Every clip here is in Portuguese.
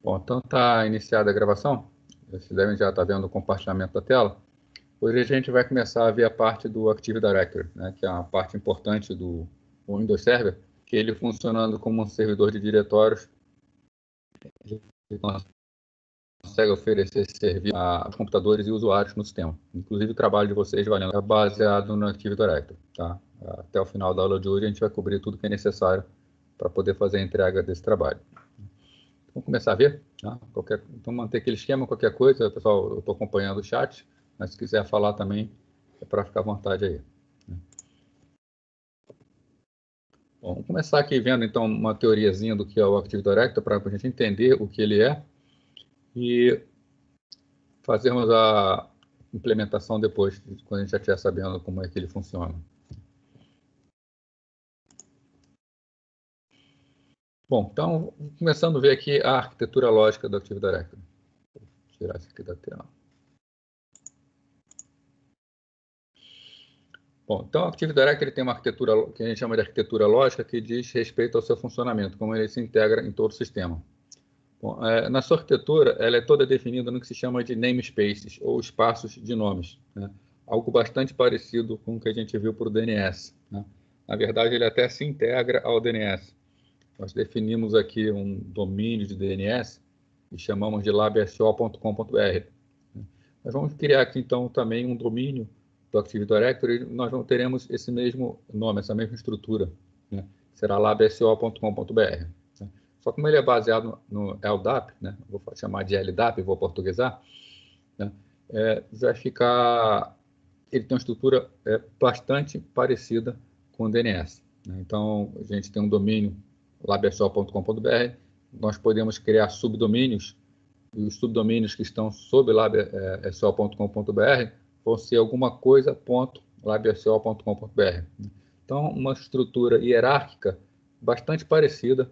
Bom, então está iniciada a gravação. Vocês devem já estar vendo o compartilhamento da tela. Hoje a gente vai começar a ver a parte do Active Directory, né, que é uma parte importante do Windows Server, que ele funcionando como um servidor de diretórios, ele consegue oferecer serviço aos computadores e usuários no sistema. Inclusive o trabalho de vocês, valendo, é baseado no Active Directory. Tá? Até o final da aula de hoje a gente vai cobrir tudo que é necessário para poder fazer a entrega desse trabalho. Vamos começar a ver? Tá? Então, manter aquele esquema, qualquer coisa, pessoal, eu estou acompanhando o chat, mas se quiser falar também, é para ficar à vontade aí. Bom, vamos começar aqui vendo, então, uma teoriazinha do que é o Active Directory, para a gente entender o que ele é e fazermos a implementação depois, quando a gente já estiver sabendo como é que ele funciona. Bom, então, começando a ver aqui a arquitetura lógica do Active Directory. Vou tirar isso aqui da tela. Bom, então, o Active Directory tem uma arquitetura que a gente chama de arquitetura lógica, que diz respeito ao seu funcionamento, como ele se integra em todo o sistema. Bom, na sua arquitetura, ela é toda definida no que se chama de namespaces, ou espaços de nomes, né? Algo bastante parecido com o que a gente viu para o DNS, né? Na verdade, ele até se integra ao DNS. Nós definimos aqui um domínio de DNS e chamamos de labso.com.br. Nós vamos criar aqui, então, também um domínio do Active Directory, nós teremos esse mesmo nome, essa mesma estrutura, né? Será labso.com.br. Né? Só como ele é baseado no LDAP, né? Vou chamar de LDAP, vou portuguesar, né? Vai ficar... Ele tem uma estrutura bastante parecida com o DNS. Né? Então, a gente tem um domínio labso.com.br, nós podemos criar subdomínios, e os subdomínios que estão sob labso.com.br vão ser alguma coisa.labso.com.br. Então, uma estrutura hierárquica bastante parecida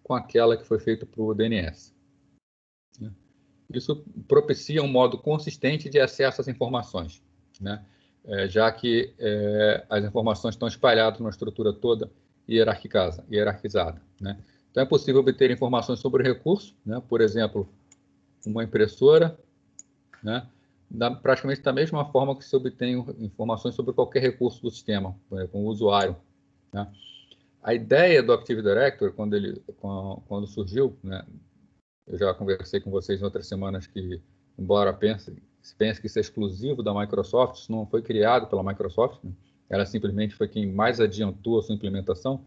com aquela que foi feita para o DNS. Isso propicia um modo consistente de acesso às informações, né? Já que as informações estão espalhadas numa estrutura toda hierarquizada. Né? Então, é possível obter informações sobre o recurso, né? Por exemplo, uma impressora, né? Praticamente da mesma forma que se obtém informações sobre qualquer recurso do sistema, com o usuário. Né? A ideia do Active Directory, quando surgiu, né? Eu já conversei com vocês em outras semanas que, embora se pense que isso é exclusivo da Microsoft, isso não foi criado pela Microsoft, né? Ela simplesmente foi quem mais adiantou a sua implementação,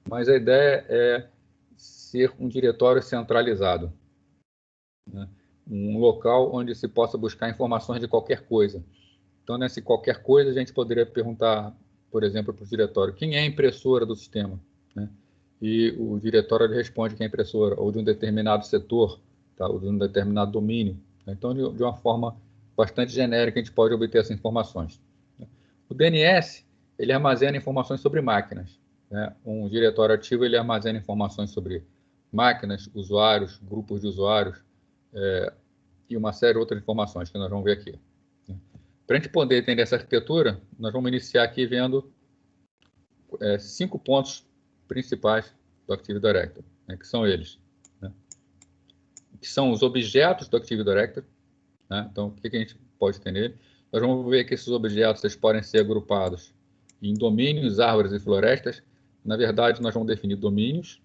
mas a ideia é ser um diretório centralizado, né? Um local onde se possa buscar informações de qualquer coisa. Então, nesse qualquer coisa, a gente poderia perguntar, por exemplo, para o diretório, quem é a impressora do sistema? Né? E o diretório responde que é a impressora, ou de um determinado setor, tá? Ou de um determinado domínio. Então, de uma forma bastante genérica, a gente pode obter essas informações. O DNS, ele armazena informações sobre máquinas. Né? Um diretório ativo, ele armazena informações sobre máquinas, usuários, grupos de usuários, e uma série de outras informações que nós vamos ver aqui. Para a gente poder entender essa arquitetura, nós vamos iniciar aqui vendo 5 pontos principais do Active Directory, né, que são eles. Né, que são os objetos do Active Directory. Né, então, o que a gente pode ter nele? Nós vamos ver que esses objetos eles podem ser agrupados em domínios, árvores e florestas. Na verdade, nós vamos definir domínios.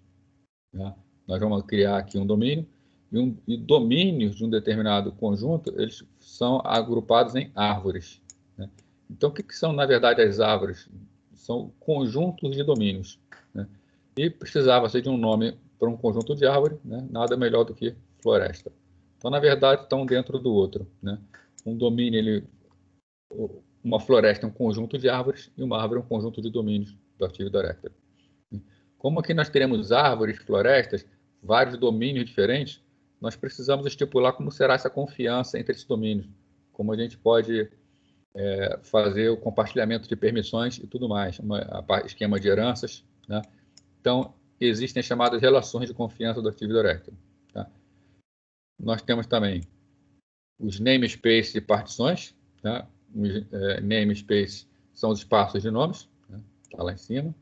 Né, nós vamos criar aqui um domínio. E domínios de um determinado conjunto, eles são agrupados em árvores. Né? Então, o que são, na verdade, as árvores? São conjuntos de domínios. Né? E precisava ser de um nome para um conjunto de árvore, né? Nada melhor do que floresta. Então, na verdade, estão dentro do outro. Né? Um domínio, uma floresta é um conjunto de árvores e uma árvore é um conjunto de domínios do Active Directory. Como aqui nós teremos árvores, florestas, vários domínios diferentes, nós precisamos estipular como será essa confiança entre esses domínios, como a gente pode fazer o compartilhamento de permissões e tudo mais, esquema de heranças. Né? Então, existem as chamadas relações de confiança do Active Directory. Tá? Nós temos também os namespaces de partições. Tá? Os namespaces são os espaços de nomes, né? Tá lá em cima.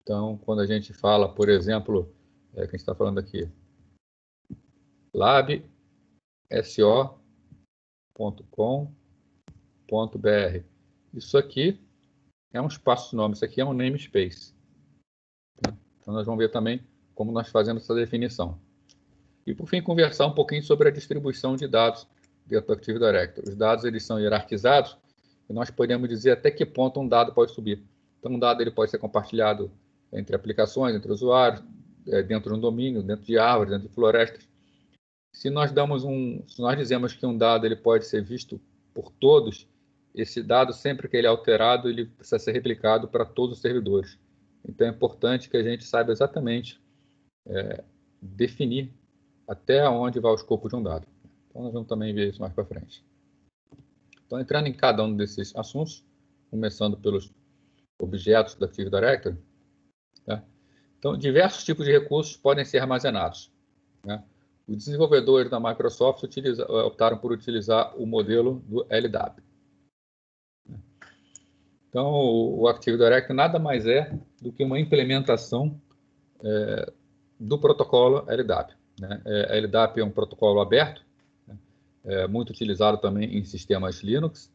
Então, quando a gente fala, por exemplo, que a gente está falando aqui, labso.com.br. Isso aqui é um espaço de nome, isso aqui é um namespace. Então, nós vamos ver também como nós fazemos essa definição. E, por fim, conversar um pouquinho sobre a distribuição de dados dentro do Active Directory. Os dados eles são hierarquizados e nós podemos dizer até que ponto um dado pode subir. Então, um dado ele pode ser compartilhado entre aplicações, entre usuários, dentro de um domínio, dentro de árvores, dentro de florestas. Se nós dizemos que um dado ele pode ser visto por todos, esse dado, sempre que ele é alterado, ele precisa ser replicado para todos os servidores. Então, é importante que a gente saiba exatamente definir até onde vai o escopo de um dado. Então, nós vamos também ver isso mais para frente. Então, entrando em cada um desses assuntos, começando pelos objetos do Active Directory, tá? Então, diversos tipos de recursos podem ser armazenados, né? Os desenvolvedores da Microsoft optaram por utilizar o modelo do LDAP. Então, o Active Directory nada mais é do que uma implementação do protocolo LDAP, né? LDAP é um protocolo aberto, né? Muito utilizado também em sistemas Linux,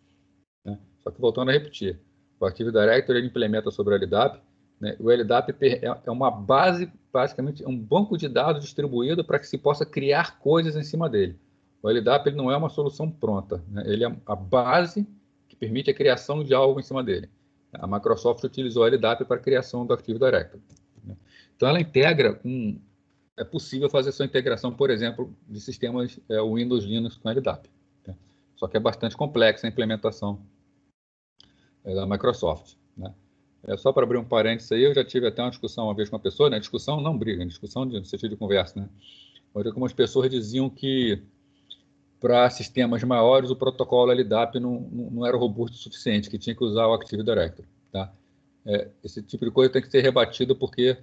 né? Só que, voltando a repetir, o Active Directory ele implementa sobre o LDAP, né? O LDAP é uma base, basicamente, é um banco de dados distribuído para que se possa criar coisas em cima dele. O LDAP ele não é uma solução pronta, né? Ele é a base que permite a criação de algo em cima dele. A Microsoft utilizou o LDAP para a criação do Active Directory, né? Então, ela integra é possível fazer essa integração, por exemplo, de sistemas Windows Linux com LDAP, né? Só que é bastante complexa a implementação da Microsoft, né? Só para abrir um parênteses aí, eu já tive até uma discussão uma vez com uma pessoa, né? Discussão não briga, discussão no sentido de conversa, né? Onde algumas pessoas diziam que para sistemas maiores o protocolo LDAP não era robusto o suficiente, que tinha que usar o Active Directory, tá? Esse tipo de coisa tem que ser rebatido porque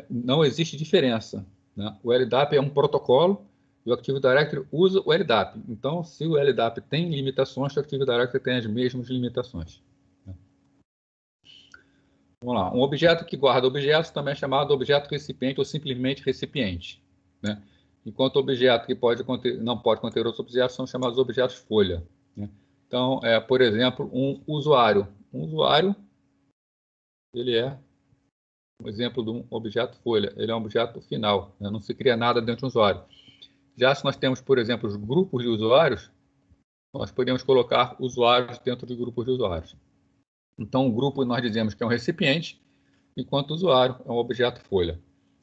não existe diferença, né? O LDAP é um protocolo e o Active Directory usa o LDAP. Então, se o LDAP tem limitações, o Active Directory tem as mesmas limitações. Vamos lá. Um objeto que guarda objetos também é chamado objeto recipiente ou simplesmente recipiente, né? Enquanto objeto que não pode conter outros objetos são chamados objetos folha, né? Então, por exemplo, um usuário. Um usuário, ele é um exemplo de um objeto folha. Ele é um objeto final, né? Não se cria nada dentro do usuário. Já se nós temos, por exemplo, os grupos de usuários, nós podemos colocar usuários dentro de grupos de usuários. Então, o grupo nós dizemos que é um recipiente, enquanto o usuário é um objeto folha,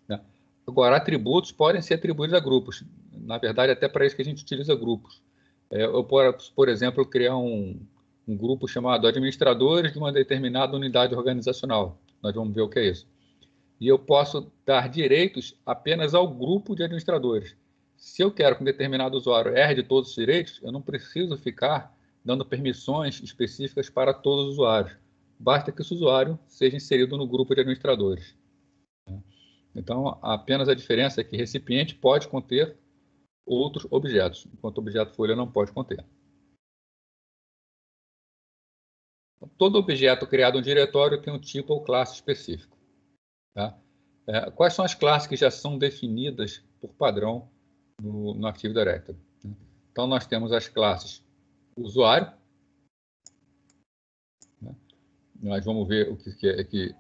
né? Agora, atributos podem ser atribuídos a grupos. Na verdade, até para isso que a gente utiliza grupos. Eu posso, por exemplo, criar um grupo chamado administradores de uma determinada unidade organizacional. Nós vamos ver o que é isso. E eu posso dar direitos apenas ao grupo de administradores. Se eu quero que um determinado usuário herde todos os direitos, eu não preciso ficar dando permissões específicas para todos os usuários. Basta que esse usuário seja inserido no grupo de administradores. Então, apenas a diferença é que recipiente pode conter outros objetos, enquanto objeto folha não pode conter. Todo objeto criado em um diretório tem um tipo ou classe específico, tá? Quais são as classes que já são definidas por padrão no Active Directory? Então, nós temos as classes usuário, né? Nós vamos ver o que é que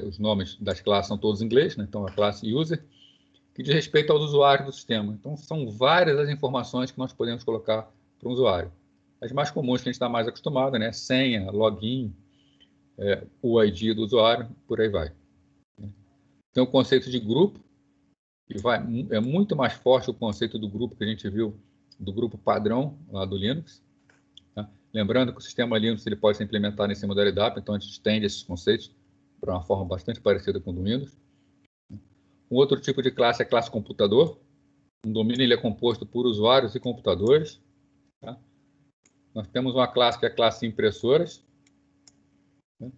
os nomes das classes são todos em inglês, né? Então, a classe user, que diz respeito aos usuários do sistema. Então, são várias as informações que nós podemos colocar para um usuário. As mais comuns que a gente está mais acostumado, né? Senha, login, o ID do usuário, por aí vai. Tem o conceito de grupo, que é muito mais forte o conceito do grupo que a gente viu, do grupo padrão lá do Linux, tá? Lembrando que o sistema Linux ele pode ser implementado em cima do LDAP, então a gente estende esses conceitos para uma forma bastante parecida com o do Windows. Um outro tipo de classe é a classe computador. Um domínio ele é composto por usuários e computadores, tá? Nós temos uma classe que é a classe impressoras, né?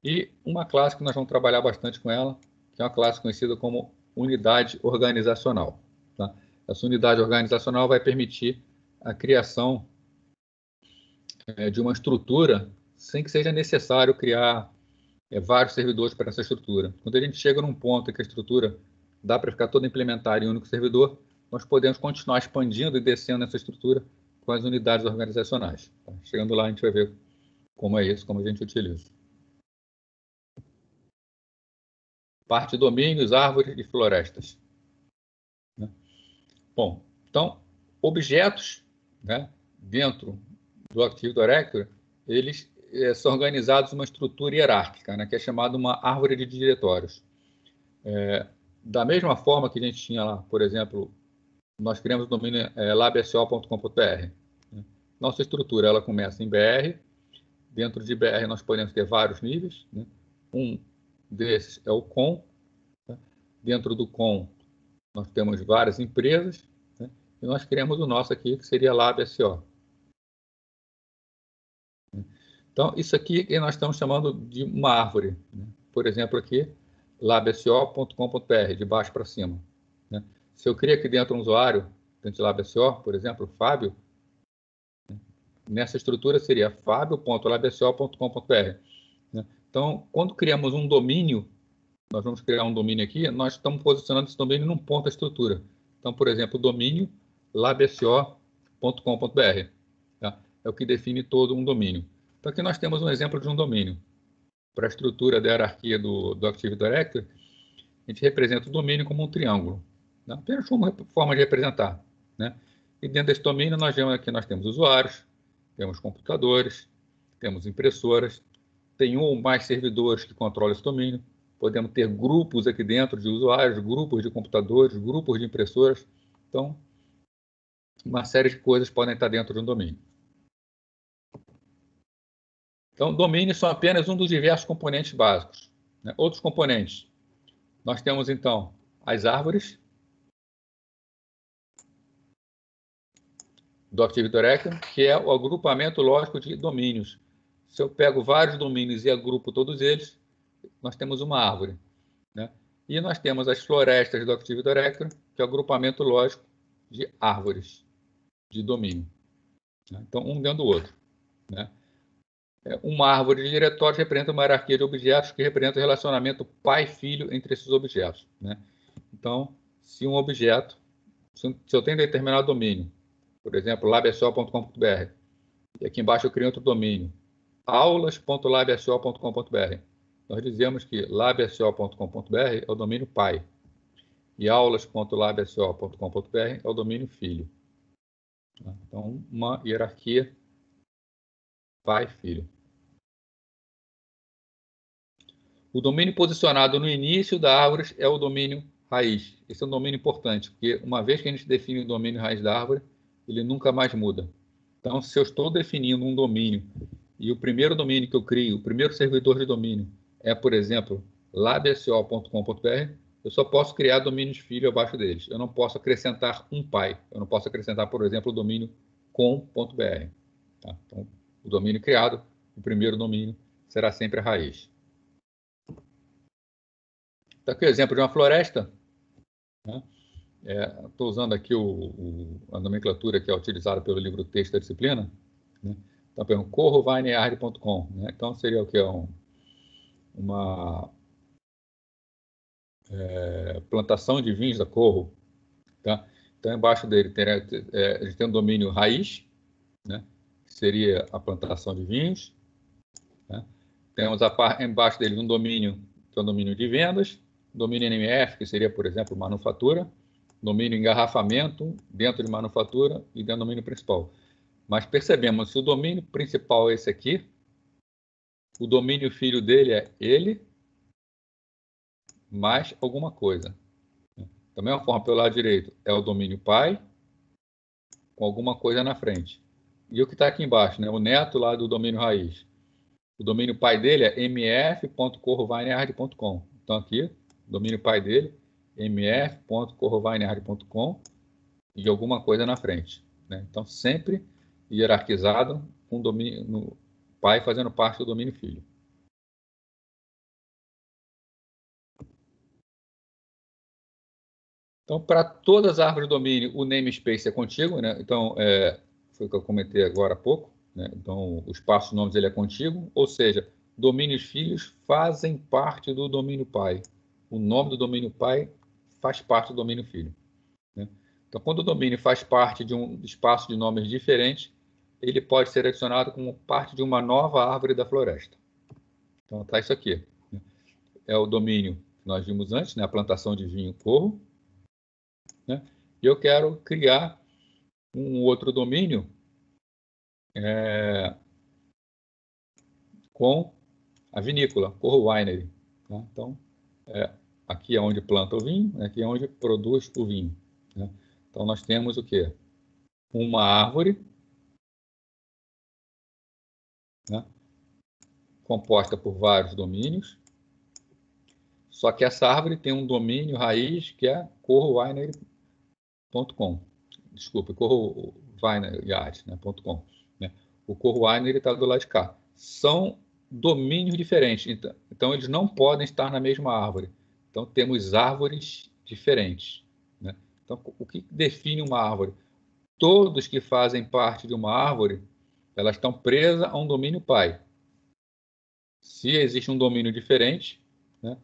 E uma classe que nós vamos trabalhar bastante com ela, que é uma classe conhecida como unidade organizacional, tá? Essa unidade organizacional vai permitir a criação de uma estrutura sem que seja necessário criar vários servidores para essa estrutura. Quando a gente chega num ponto em que a estrutura dá para ficar toda implementada em um único servidor, nós podemos continuar expandindo e descendo essa estrutura com as unidades organizacionais. Tá? Chegando lá, a gente vai ver como é isso, como a gente utiliza. Parte de domínios, árvores e florestas. Né? Bom, então, objetos, né, dentro do Active Directory, eles são organizados em uma estrutura hierárquica, né, que é chamada uma árvore de diretórios. Da mesma forma que a gente tinha lá, por exemplo, nós criamos o domínio labsco.com.br. Né? Nossa estrutura ela começa em BR. Dentro de BR nós podemos ter vários níveis. Né? Um desses é o COM. Né? Dentro do COM nós temos várias empresas. Né? E nós criamos o nosso aqui, que seria LabSO. Então, isso aqui nós estamos chamando de uma árvore. Né? Por exemplo, aqui, labsco.com.br, de baixo para cima. Né? Se eu crio aqui dentro um usuário, dentro de LabSO, por exemplo, Fábio, né? Nessa estrutura seria fabio.labsco.com.br. Né? Então, quando criamos um domínio, nós vamos criar um domínio aqui, nós estamos posicionando esse domínio num ponto da estrutura. Então, por exemplo, o domínio labsco.com.br. Tá? É o que define todo um domínio. Então, aqui nós temos um exemplo de um domínio. Para a estrutura da hierarquia do Active Directory, a gente representa o domínio como um triângulo. Né? Apenas uma forma de representar. Né? E dentro desse domínio, nós vemos aqui, nós temos usuários, temos computadores, temos impressoras, tem um ou mais servidores que controlam esse domínio, podemos ter grupos aqui dentro de usuários, grupos de computadores, grupos de impressoras. Então, uma série de coisas podem estar dentro de um domínio. Então, domínios são apenas um dos diversos componentes básicos. Né? Outros componentes. Nós temos, então, as árvores do Active Directory, que é o agrupamento lógico de domínios. Se eu pego vários domínios e agrupo todos eles, nós temos uma árvore. Né? E nós temos as florestas do Active Directory, que é o agrupamento lógico de árvores de domínio. Né? Então, um dentro do outro. Né? Uma árvore de diretórios representa uma hierarquia de objetos que representa o relacionamento pai-filho entre esses objetos. Né? Então, se um objeto, se eu tenho determinado domínio, por exemplo, labsco.com.br, e aqui embaixo eu crio outro domínio, aulas.labsco.com.br, nós dizemos que labsco.com.br é o domínio pai e aulas.labsco.com.br é o domínio filho. Então, uma hierarquia pai-filho. O domínio posicionado no início da árvore é o domínio raiz. Esse é um domínio importante, porque uma vez que a gente define o domínio raiz da árvore, ele nunca mais muda. Então, se eu estou definindo um domínio e o primeiro domínio que eu crio, o primeiro servidor de domínio é, por exemplo, labsco.com.br, eu só posso criar domínios filho abaixo deles. Eu não posso acrescentar um pai. Eu não posso acrescentar, por exemplo, o domínio com.br. Tá? Então, o domínio criado, o primeiro domínio, será sempre a raiz. Está aqui o exemplo de uma floresta. Né? Estou usando aqui a nomenclatura que é utilizada pelo livro texto da disciplina. Né? Então, corrovineyard.com. Né? Então, seria o que? Uma plantação de vinhos da Corro. Tá? Então, embaixo dele a gente tem um domínio raiz, né? Que seria a plantação de vinhos. Né? Temos embaixo dele um domínio, que é o domínio de vendas, domínio NMF, que seria, por exemplo, manufatura, domínio engarrafamento, dentro de manufatura e dentro do domínio principal. Mas percebemos, se o domínio principal é esse aqui, o domínio filho dele é ele, mais alguma coisa. Da mesma forma, pelo lado direito, é o domínio pai, com alguma coisa na frente. E o que está aqui embaixo, né? O neto lá do domínio raiz. O domínio pai dele é mf.corrovineyard.com. Então, aqui, o domínio pai dele, mf.corrovineyard.com e alguma coisa na frente. Né? Então, sempre hierarquizado, com domínio no pai fazendo parte do domínio filho. Então, para todas as árvores de domínio, o namespace é contíguo, né? Então, foi o que eu comentei agora há pouco. Né? Então, o espaço de nomes ele é contíguo, ou seja, domínios filhos fazem parte do domínio pai. O nome do domínio pai faz parte do domínio filho. Né? Então, quando o domínio faz parte de um espaço de nomes diferentes, ele pode ser adicionado como parte de uma nova árvore da floresta. Então, está isso aqui. É o domínio que nós vimos antes, né? A plantação de vinho Corro. Né? E eu quero criar um outro domínio com a vinícola, Corro Winery. Tá? Então, aqui é onde planta o vinho, aqui é onde produz o vinho. Né? Então, nós temos o quê? Uma árvore, né? Composta por vários domínios, só que essa árvore tem um domínio raiz que é corrowinery.com. Desculpe, corrowineryard.com. Né? O Corro Winery está do lado de cá. São domínios diferentes, então eles não podem estar na mesma árvore. Então temos árvores diferentes. Né? Então, o que define uma árvore? Todos que fazem parte de uma árvore, elas estão presas a um domínio pai. Se existe um domínio diferente, né,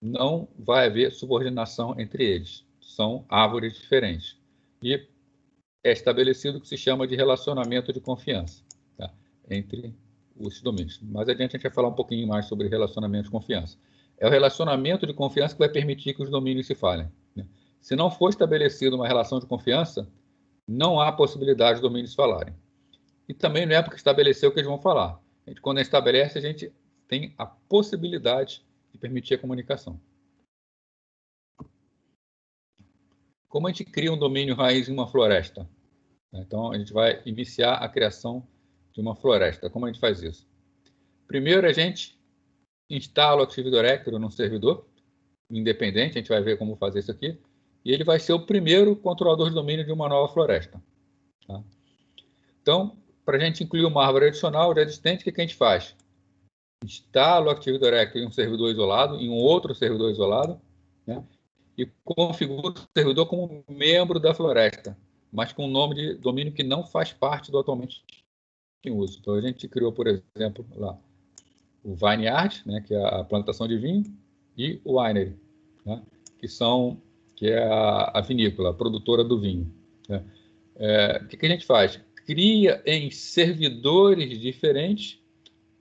não vai haver subordinação entre eles. São árvores diferentes. E é estabelecido o que se chama de relacionamento de confiança, tá, entre os domínios. Mais adiante a gente vai falar um pouquinho mais sobre relacionamento de confiança. É o relacionamento de confiança que vai permitir que os domínios se falem. Né? Se não for estabelecida uma relação de confiança, não há possibilidade de domínios falarem. E também não é porque estabeleceu que eles vão falar. Quando a gente estabelece, a gente tem a possibilidade de permitir a comunicação. Como a gente cria um domínio raiz em uma floresta? Então, a gente vai iniciar a criação de uma floresta. Como a gente faz isso? Primeiro, a gente instala o Active Directory num servidor independente, a gente vai ver como fazer isso aqui, e ele vai ser o primeiro controlador de domínio de uma nova floresta. Tá? Então, para a gente incluir uma árvore adicional já existente, o que a gente faz? Instala o Active Directory em um servidor isolado, em um outro servidor isolado, né? E configura o servidor como membro da floresta, mas com o nome de domínio que não faz parte do atualmente em uso. Então, a gente criou, por exemplo, lá o Vineyard, né, que é a plantação de vinho, e o Winery, né, que é a vinícola, a produtora do vinho. Né? O que a gente faz? Cria em servidores diferentes,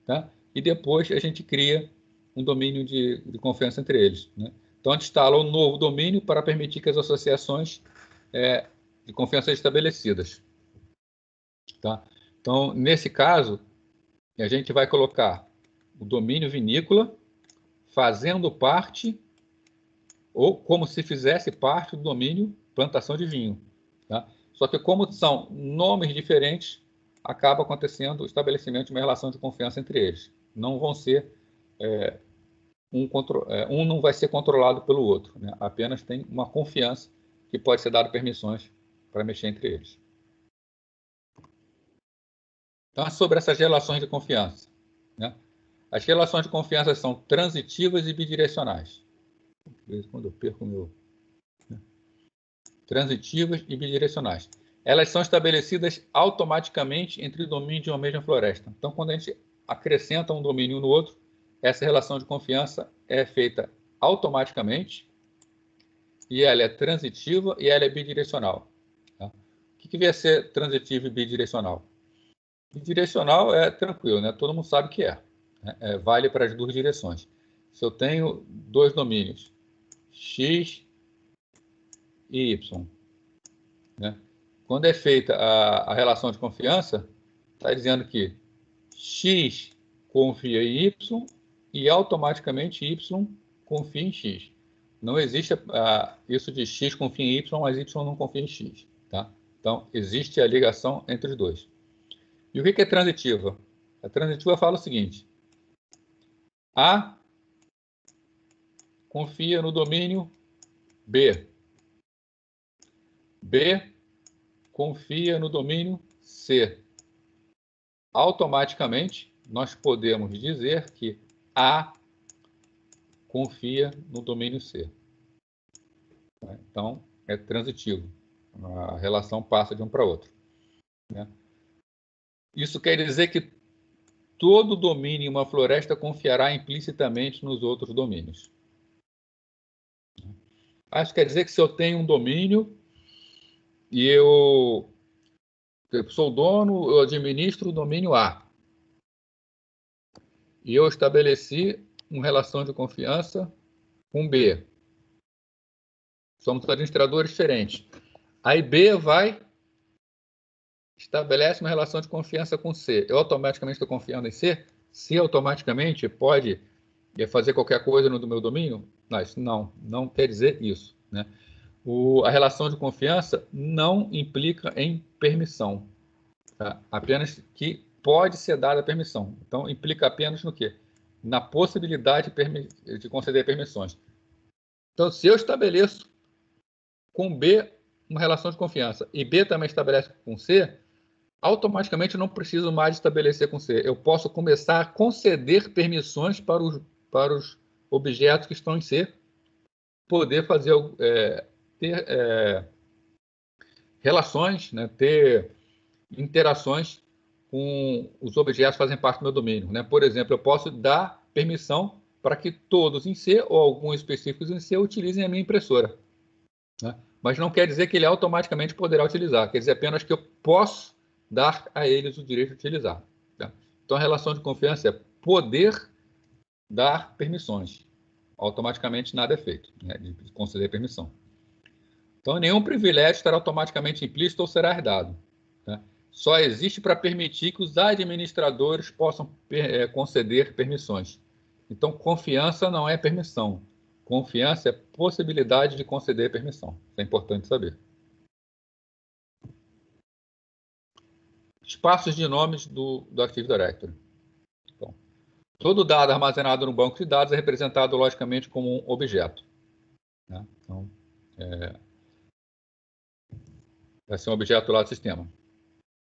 tá? E depois a gente cria um domínio de confiança entre eles. Né? Então, a gente instala um novo domínio para permitir que as associações de confiança sejam estabelecidas. Tá? Então, nesse caso, a gente vai colocar o domínio vinícola fazendo parte, ou como se fizesse parte do domínio plantação de vinho. Tá? Só que como são nomes diferentes, acaba acontecendo o estabelecimento de uma relação de confiança entre eles. Não vão ser um não vai ser controlado pelo outro, né? Apenas tem uma confiança que pode ser dado permissões para mexer entre eles. Então, é sobre essas relações de confiança. Né? As relações de confiança são transitivas e bidirecionais. Quando eu perco o meu... Né? Transitivas e bidirecionais. Elas são estabelecidas automaticamente entre o domínio de uma mesma floresta. Então, quando a gente acrescenta um domínio no outro, essa relação de confiança é feita automaticamente e ela é transitiva e ela é bidirecional. Tá? O que vem a ser transitivo e bidirecional? Bidirecional é tranquilo, né? Todo mundo sabe o que é. Vale para as duas direções. Se eu tenho dois domínios, X e Y, né? Quando é feita a relação de confiança, está dizendo que X confia em Y e automaticamente Y confia em X. Não existe isso de X confia em Y, mas Y não confia em X. Tá? Então, existe a ligação entre os dois. E o que é transitiva? A transitiva fala o seguinte: A confia no domínio B. B confia no domínio C. Automaticamente, nós podemos dizer que A confia no domínio C. Então, é transitivo. A relação passa de um para outro. Né? Isso quer dizer que todo domínio em uma floresta confiará implicitamente nos outros domínios. Isso quer dizer que se eu tenho um domínio e eu sou dono, eu administro o domínio A. E eu estabeleci uma relação de confiança com B. Somos administradores diferentes. Aí B estabelece uma relação de confiança com C. Eu automaticamente estou confiando em C? C automaticamente pode fazer qualquer coisa no meu domínio? Não quer dizer isso, né? A relação de confiança não implica em permissão, tá? Apenas que pode ser dada permissão. Então, implica apenas no quê? Na possibilidade de conceder permissões. Então, se eu estabeleço com B uma relação de confiança e B também estabelece com C, automaticamente eu não preciso mais estabelecer com C. Eu posso começar a conceder permissões para os objetos que estão em C, poder fazer ter relações, né, ter interações com os objetos que fazem parte do meu domínio, né? Por exemplo, eu posso dar permissão para que todos em C ou alguns específicos em C utilizem a minha impressora, né? Mas não quer dizer que ele automaticamente poderá utilizar, quer dizer apenas que eu posso dar a eles o direito de utilizar, tá? Então, a relação de confiança é poder dar permissões. Automaticamente nada é feito, né, de conceder permissão. Então, nenhum privilégio estará automaticamente implícito ou será herdado, né? Só existe para permitir que os administradores possam conceder permissões. Então, confiança não é permissão. Confiança é possibilidade de conceder permissão. Isso é importante saber. Espaços de nomes do Active Directory. Então, todo dado armazenado no banco de dados é representado logicamente como um objeto, né? Então, vai ser um objeto lá do sistema.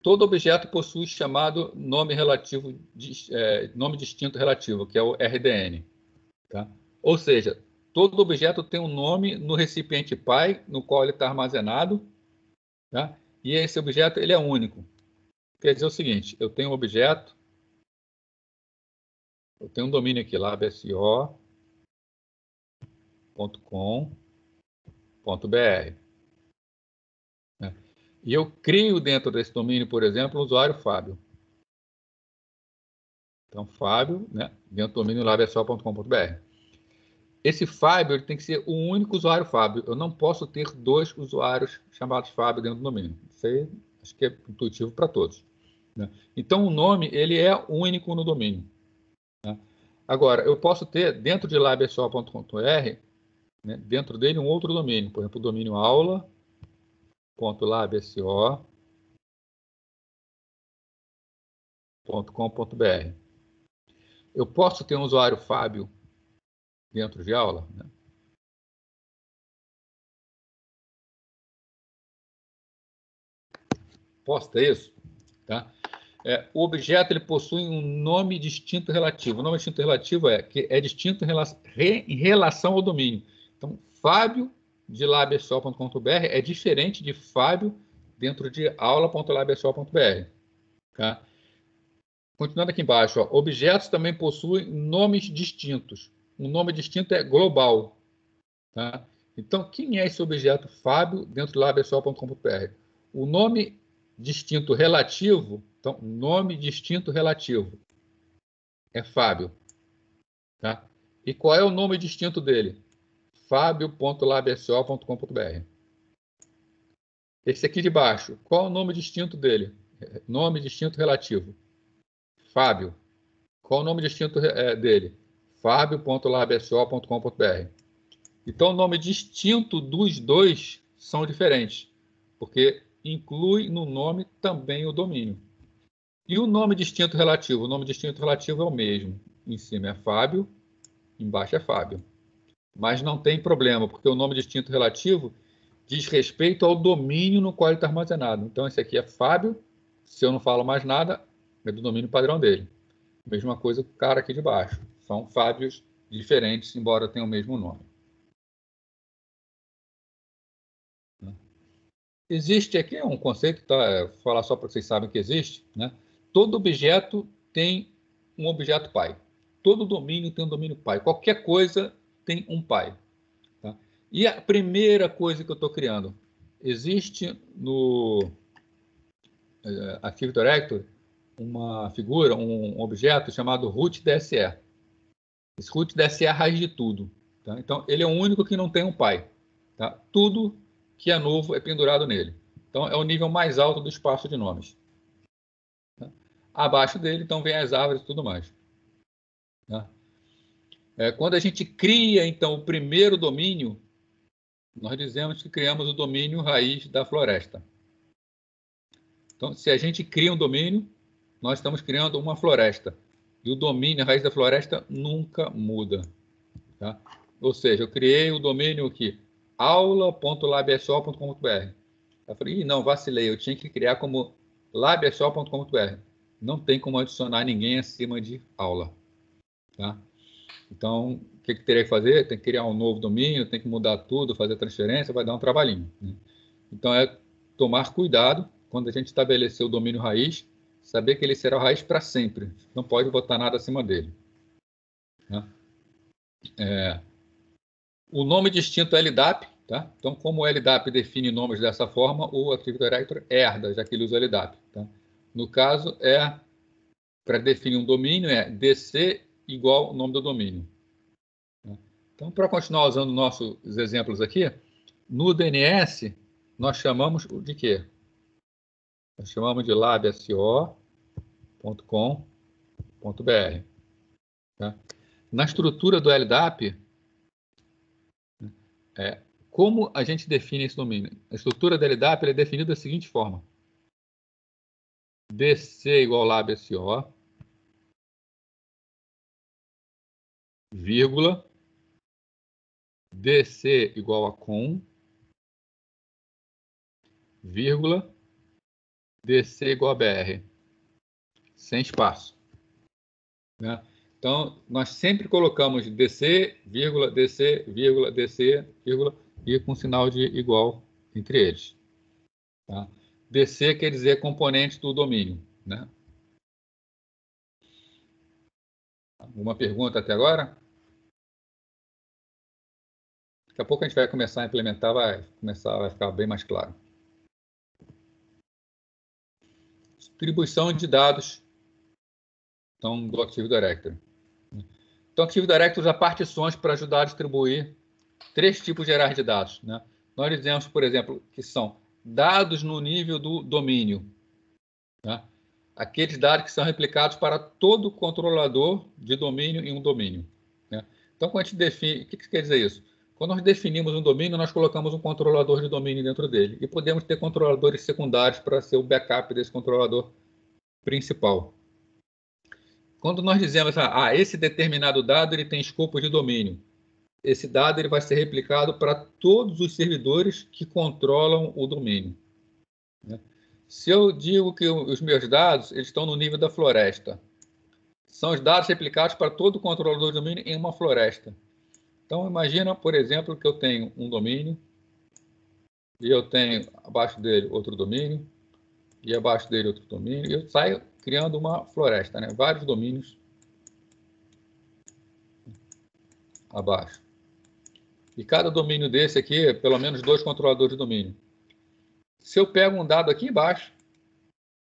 Todo objeto possui chamado nome relativo, nome distinto relativo, que é o RDN, tá? Ou seja, todo objeto tem um nome no recipiente pai, no qual ele está armazenado, tá? E esse objeto ele é único. Quer dizer o seguinte, eu tenho um objeto, eu tenho um domínio aqui, labso.com.br, né? E eu crio dentro desse domínio, por exemplo, o usuário Fábio. Então, Fábio, né, dentro do domínio labso.com.br. Esse Fábio ele tem que ser um único usuário Fábio. Eu não posso ter dois usuários chamados Fábio dentro do domínio. Isso aí acho que é intuitivo para todos, né? Então, o nome ele é único no domínio, né? Agora, eu posso ter dentro de labso.com.br, né, dentro dele um outro domínio, por exemplo, o domínio aula.labso.com.br. Eu posso ter um usuário Fábio dentro de aula, né? Posso ter isso, tá? O objeto ele possui um nome distinto relativo. O nome distinto relativo que é distinto em relação ao domínio. Então, Fábio de labso.com.br é diferente de Fábio dentro de aula.labso.br, tá? Continuando aqui embaixo, ó, objetos também possuem nomes distintos. Um nome distinto é global, tá? Então, quem é esse objeto Fábio dentro de labso.com.br? O nome distinto relativo, então, nome distinto relativo é Fábio, tá? E qual é o nome distinto dele? Fábio.labso.com.br. Esse aqui de baixo, qual é o nome distinto dele? Nome distinto relativo. Fábio. Qual é o nome distinto dele? Fábio.labso.com.br. Então, o nome distinto dos dois são diferentes, porque inclui no nome também o domínio. E o nome distinto relativo? O nome distinto relativo é o mesmo. Em cima é Fábio, embaixo é Fábio. Mas não tem problema, porque o nome distinto relativo diz respeito ao domínio no qual ele está armazenado. Então, esse aqui é Fábio. Se eu não falo mais nada, é do domínio padrão dele. Mesma coisa com o cara aqui de baixo. São Fábios diferentes, embora tenham o mesmo nome. Existe aqui um conceito, tá? Vou falar só para vocês saberem que existe, né? Todo objeto tem um objeto pai. Todo domínio tem um domínio pai. Qualquer coisa tem um pai, tá? E a primeira coisa que eu estou criando existe no Active Directory uma figura, um objeto chamado root DSE. Esse root DSE é a raiz de tudo. Tá? Então, ele é o único que não tem um pai. Tá? Tudo que é novo é pendurado nele. Então, é o nível mais alto do espaço de nomes. Tá? Abaixo dele, então, vem as árvores e tudo mais. Tá? Quando a gente cria, então, o primeiro domínio, nós dizemos que criamos o domínio raiz da floresta. Então, se a gente cria um domínio, nós estamos criando uma floresta. E o domínio, a raiz da floresta, nunca muda. Tá? Ou seja, eu criei o domínio aqui, aula.labso.com.br. Eu falei, não, vacilei, eu tinha que criar como labso.com.br. Não tem como adicionar ninguém acima de aula. Tá? Então, o que teria que fazer? Tem que criar um novo domínio, tem que mudar tudo, fazer transferência, vai dar um trabalhinho. Né? Então, é tomar cuidado quando a gente estabelecer o domínio raiz, saber que ele será a raiz para sempre. Não pode botar nada acima dele. Né? O nome distinto é LDAP. Tá? Então, como o LDAP define nomes dessa forma, o Active Directory herda, já que ele usa LDAP. Tá? No caso, para definir um domínio, é DC igual ao nome do domínio. Então, para continuar usando nossos exemplos aqui, no DNS, nós chamamos de quê? Nós chamamos de labso.com.br. Tá? Na estrutura do LDAP, como a gente define esse domínio? A estrutura do LDAP é definida da seguinte forma. DC igual labso, vírgula, DC igual a com, vírgula, DC igual a BR. Sem espaço. Né? Então, nós sempre colocamos DC, vírgula, DC, vírgula, DC, vírgula, e com sinal de igual entre eles. Tá? DC quer dizer componente do domínio. Né? Alguma pergunta até agora? Daqui a pouco a gente vai começar a implementar, vai ficar bem mais claro. Distribuição de dados então, do Active Directory. Então, o Active Directory usa partições para ajudar a distribuir 3 tipos gerais de dados. Né? Nós dizemos, por exemplo, que são dados no nível do domínio. Né? Aqueles dados que são replicados para todo controlador de domínio em um domínio. Né? Então, quando a gente define... O que quer dizer isso? Quando nós definimos um domínio, nós colocamos um controlador de domínio dentro dele. E podemos ter controladores secundários para ser o backup desse controlador principal. Quando nós dizemos, esse determinado dado ele tem escopo de domínio, esse dado ele vai ser replicado para todos os servidores que controlam o domínio. Né? Se eu digo que os meus dados eles estão no nível da floresta, são os dados replicados para todo controlador de domínio em uma floresta. Então, imagina, por exemplo, que eu tenho um domínio, e eu tenho abaixo dele outro domínio, e abaixo dele outro domínio, e eu saio criando uma floresta, né? Vários domínios abaixo. E cada domínio desse aqui, pelo menos 2 controladores de domínio. Se eu pego um dado aqui embaixo,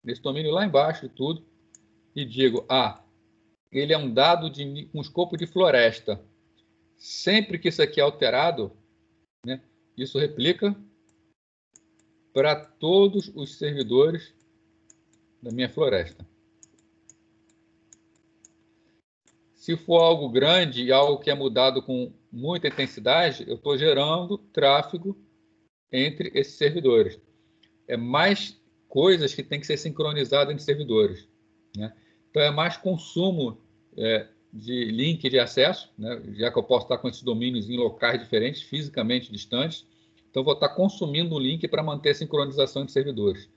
nesse domínio lá embaixo de tudo, e digo, ele é um dado com escopo de floresta. Sempre que isso aqui é alterado, né, isso replica para todos os servidores da minha floresta. Se for algo grande e algo que é mudado com muita intensidade, eu estou gerando tráfego entre esses servidores. É mais coisas que tem que ser sincronizadas entre servidores. Né? Então, é mais consumo de link de acesso, né? Já que eu posso estar com esses domínios em locais diferentes, fisicamente distantes. Então, vou estar consumindo o link para manter a sincronização de servidores.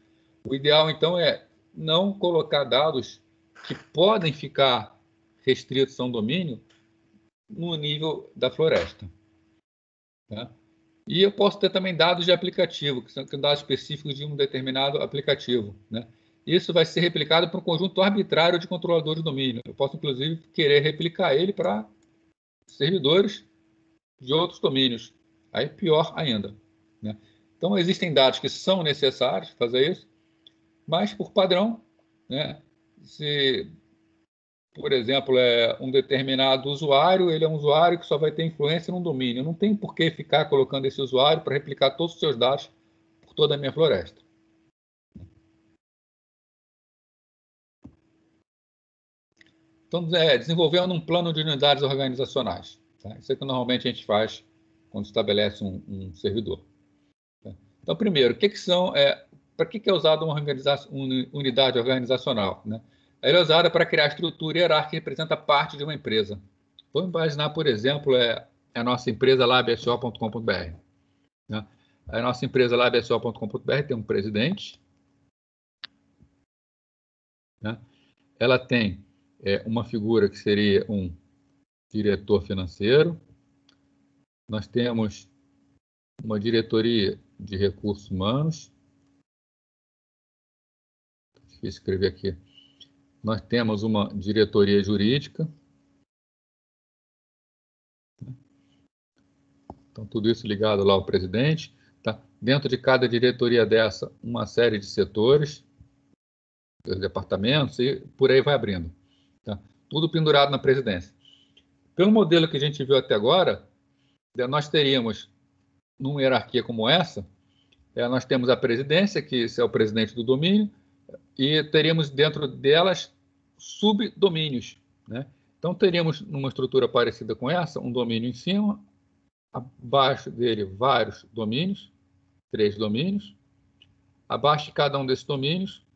O ideal, então, é não colocar dados que podem ficar restritos a um domínio no nível da floresta. Tá? E eu posso ter também dados de aplicativo, que são dados específicos de um determinado aplicativo. Né? Isso vai ser replicado para um conjunto arbitrário de controladores de domínio. Eu posso, inclusive, querer replicar ele para servidores de outros domínios. Aí, pior ainda. Né? Então, existem dados que são necessários fazer isso, mas, por padrão, né, se, por exemplo, é um determinado usuário, ele é um usuário que só vai ter influência num domínio. Não tem por que ficar colocando esse usuário para replicar todos os seus dados por toda a minha floresta. Então, desenvolvendo um plano de unidades organizacionais. Tá? Isso é que normalmente a gente faz quando estabelece um servidor. Tá? Então, primeiro, para que é usada uma unidade organizacional? Né? Ela é usada para criar estrutura hierárquica que representa parte de uma empresa. Vamos imaginar, por exemplo, a nossa empresa lá, bso.com.br. Né? A nossa empresa lá, bso.com.br, tem um presidente. Né? Ela tem uma figura que seria um diretor financeiro. Nós temos uma diretoria de recursos humanos. Deixa eu escrever aqui. Nós temos uma diretoria jurídica. Então, tudo isso ligado lá ao presidente. Tá? Dentro de cada diretoria dessa, uma série de setores, departamentos, e por aí vai abrindo. Tá? Tudo pendurado na presidência. Pelo modelo que a gente viu até agora, nós teríamos, numa hierarquia como essa, nós temos a presidência, que é o presidente do domínio, e teríamos dentro delas subdomínios. Né? Então, teríamos, numa estrutura parecida com essa, um domínio em cima, abaixo dele vários domínios, 3 domínios, abaixo de cada um desses domínios,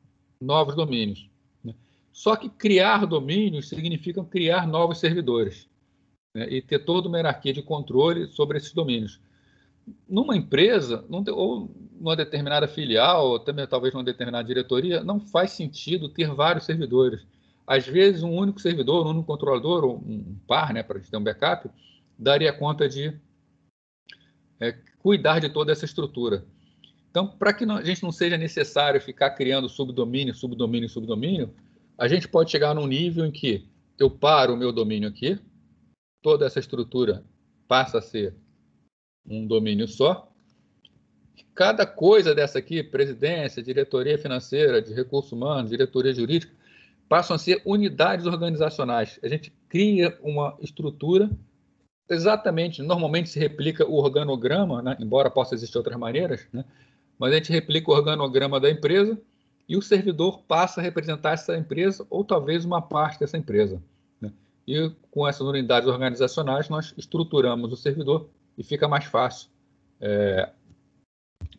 novos domínios. Né? Só que criar domínios significa criar novos servidores, né? E ter toda uma hierarquia de controle sobre esses domínios. Numa empresa, ou numa determinada filial, ou também talvez numa determinada diretoria, não faz sentido ter vários servidores. Às vezes, um único servidor, um único controlador, ou um par, né, para a gente ter um backup, daria conta de cuidar de toda essa estrutura. Então, para que a gente não seja necessário ficar criando subdomínio, subdomínio, subdomínio, a gente pode chegar num nível em que eu paro o meu domínio aqui, toda essa estrutura passa a ser um domínio só. Cada coisa dessa aqui, presidência, diretoria financeira, de recursos humanos, diretoria jurídica, passam a ser unidades organizacionais. A gente cria uma estrutura exatamente, normalmente se replica o organograma, né? Embora possa existir outras maneiras, né? Mas a gente replica o organograma da empresa e o servidor passa a representar essa empresa ou talvez uma parte dessa empresa. Né? E com essas unidades organizacionais nós estruturamos o servidor e fica mais fácil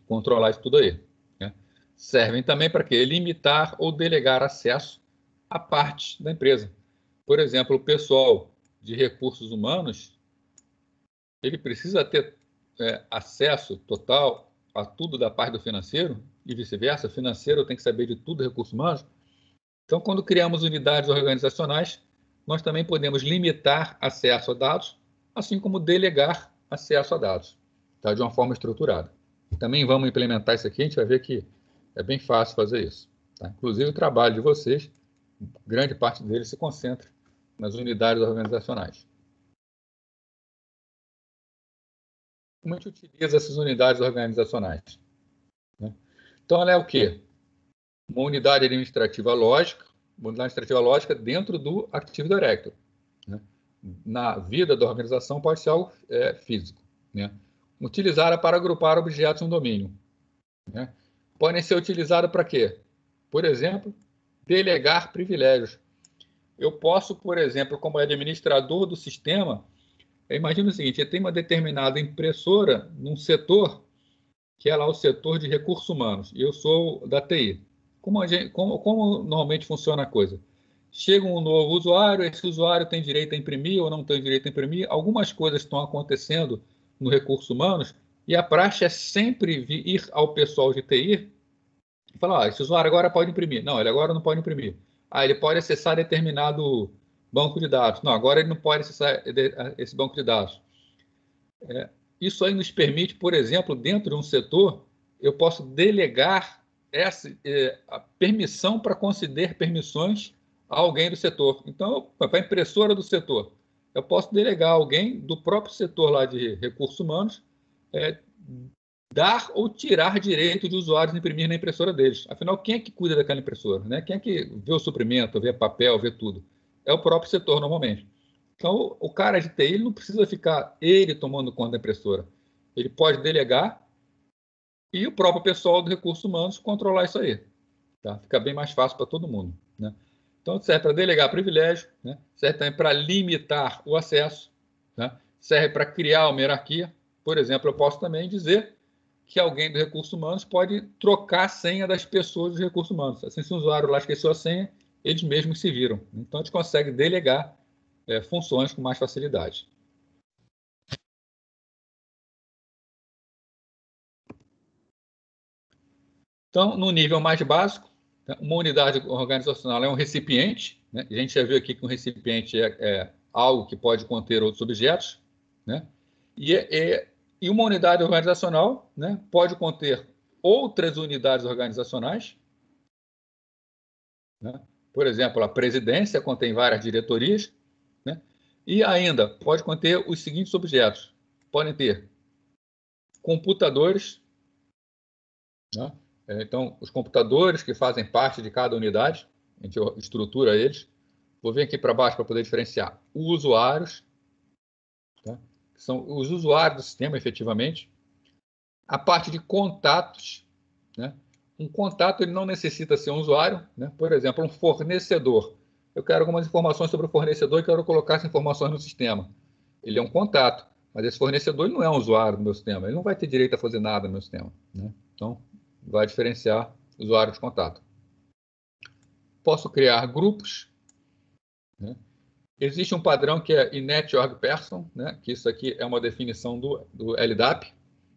controlar isso tudo aí. Né? Servem também para quê? Limitar ou delegar acesso a partes da empresa. Por exemplo, o pessoal de recursos humanos, ele precisa ter acesso total a tudo da parte do financeiro e vice-versa. O financeiro tem que saber de tudo, recursos humanos. Então, quando criamos unidades organizacionais, nós também podemos limitar acesso a dados, assim como delegar acesso a dados, tá? De uma forma estruturada. Também vamos implementar isso aqui, a gente vai ver que é bem fácil fazer isso. Tá? Inclusive, o trabalho de vocês, grande parte dele se concentra nas unidades organizacionais. Como a gente utiliza essas unidades organizacionais? Né? Então, ela é o quê? Uma unidade administrativa lógica, dentro do Active Directory. Né? Na vida da organização pode ser algo físico. Né? Utilizada para agrupar objetos no domínio. Né? Podem ser utilizadas para quê? Por exemplo, delegar privilégios. Eu posso, por exemplo, como administrador do sistema, imagina o seguinte, eu tenho uma determinada impressora num setor, que é lá o setor de recursos humanos, e eu sou da TI. Como normalmente funciona a coisa? Chega um novo usuário, esse usuário tem direito a imprimir ou não tem direito a imprimir, algumas coisas estão acontecendo no recursos humanos, e a praxe é sempre ir ao pessoal de TI e falar, esse usuário agora pode imprimir. Não, ele agora não pode imprimir. Ele pode acessar determinado banco de dados. Não, agora ele não pode acessar esse banco de dados. Isso aí nos permite, por exemplo, dentro de um setor, eu posso delegar a permissão para conceder permissões a alguém do setor. Então, para a impressora do setor, eu posso delegar a alguém do próprio setor lá de recursos humanos dar ou tirar direito de usuários imprimir na impressora deles. Afinal, quem é que cuida daquela impressora? Né? Quem é que vê o suprimento, vê papel, vê tudo? É o próprio setor, normalmente. Então, o cara de TI ele não precisa ficar ele tomando conta da impressora. Ele pode delegar e o próprio pessoal do recursos humanos controlar isso aí. Tá? Fica bem mais fácil para todo mundo. Né? Então, serve para delegar privilégio, né? Serve também para limitar o acesso, né? Serve para criar uma hierarquia. Por exemplo, eu posso também dizer que alguém dos recursos humanos pode trocar a senha das pessoas dos recursos humanos. Assim, se o usuário lá esqueceu a senha, eles mesmos se viram. Então, a gente consegue delegar funções com mais facilidade. Então, no nível mais básico, uma unidade organizacional é um recipiente. Né? A gente já viu aqui que um recipiente é algo que pode conter outros objetos. Né? E uma unidade organizacional, né, pode conter outras unidades organizacionais. Né? Por exemplo, a presidência contém várias diretorias. Né? E ainda pode conter os seguintes objetos. Podem ter computadores. Né? Então, os computadores que fazem parte de cada unidade, a gente estrutura eles. Vou vir aqui para baixo para poder diferenciar usuários, tá? Que são os usuários do sistema, efetivamente. A parte de contatos, né? Um contato ele não necessita ser um usuário, né? Por exemplo, um fornecedor. Eu quero algumas informações sobre o fornecedor e quero colocar essas informações no sistema. Ele é um contato, mas esse fornecedor ele não é um usuário do meu sistema. Ele não vai ter direito a fazer nada no meu sistema. Né? Então, vai diferenciar usuário de contato. Posso criar grupos. Né? Existe um padrão que é init.org.person, né? Que isso aqui é uma definição do LDAP.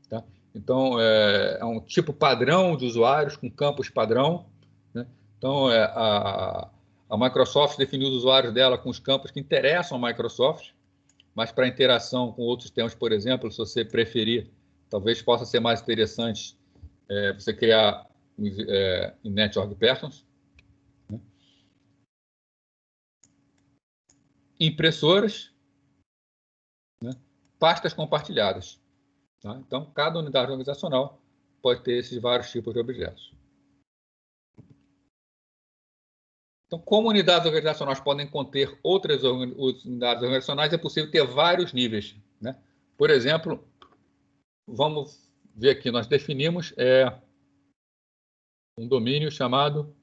Tá? Então, é um tipo padrão de usuários com campos padrão. Né? Então, a Microsoft definiu os usuários dela com os campos que interessam a Microsoft, mas para interação com outros sistemas, por exemplo, se você preferir, talvez possa ser mais interessante você criar init.org.persons. Né? Impressoras, né? Pastas compartilhadas. Tá? Então, cada unidade organizacional pode ter esses vários tipos de objetos. Então, como unidades organizacionais podem conter outras unidades organizacionais, é possível ter vários níveis. Né? Por exemplo, vamos ver aqui, nós definimos um domínio chamado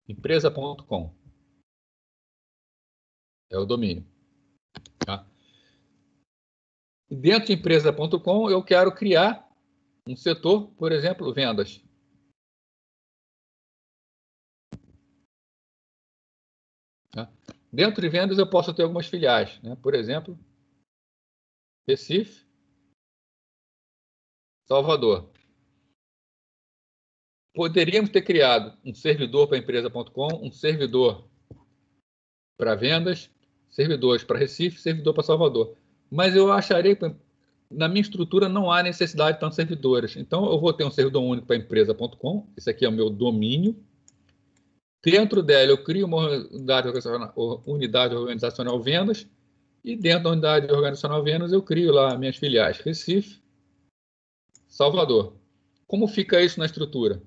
empresa.com. É o domínio. Tá? E dentro de empresa.com, eu quero criar um setor, por exemplo, vendas. Tá? Dentro de vendas, eu posso ter algumas filiais. Né? Por exemplo, Recife, Salvador. Poderíamos ter criado um servidor para empresa.com, um servidor para vendas, servidores para Recife, servidor para Salvador. Mas eu acharia que na minha estrutura não há necessidade de tantos servidores. Então, eu vou ter um servidor único para empresa.com. Esse aqui é o meu domínio. Dentro dela, eu crio uma unidade organizacional vendas. E dentro da unidade organizacional vendas, eu crio lá minhas filiais Recife, Salvador. Como fica isso na estrutura?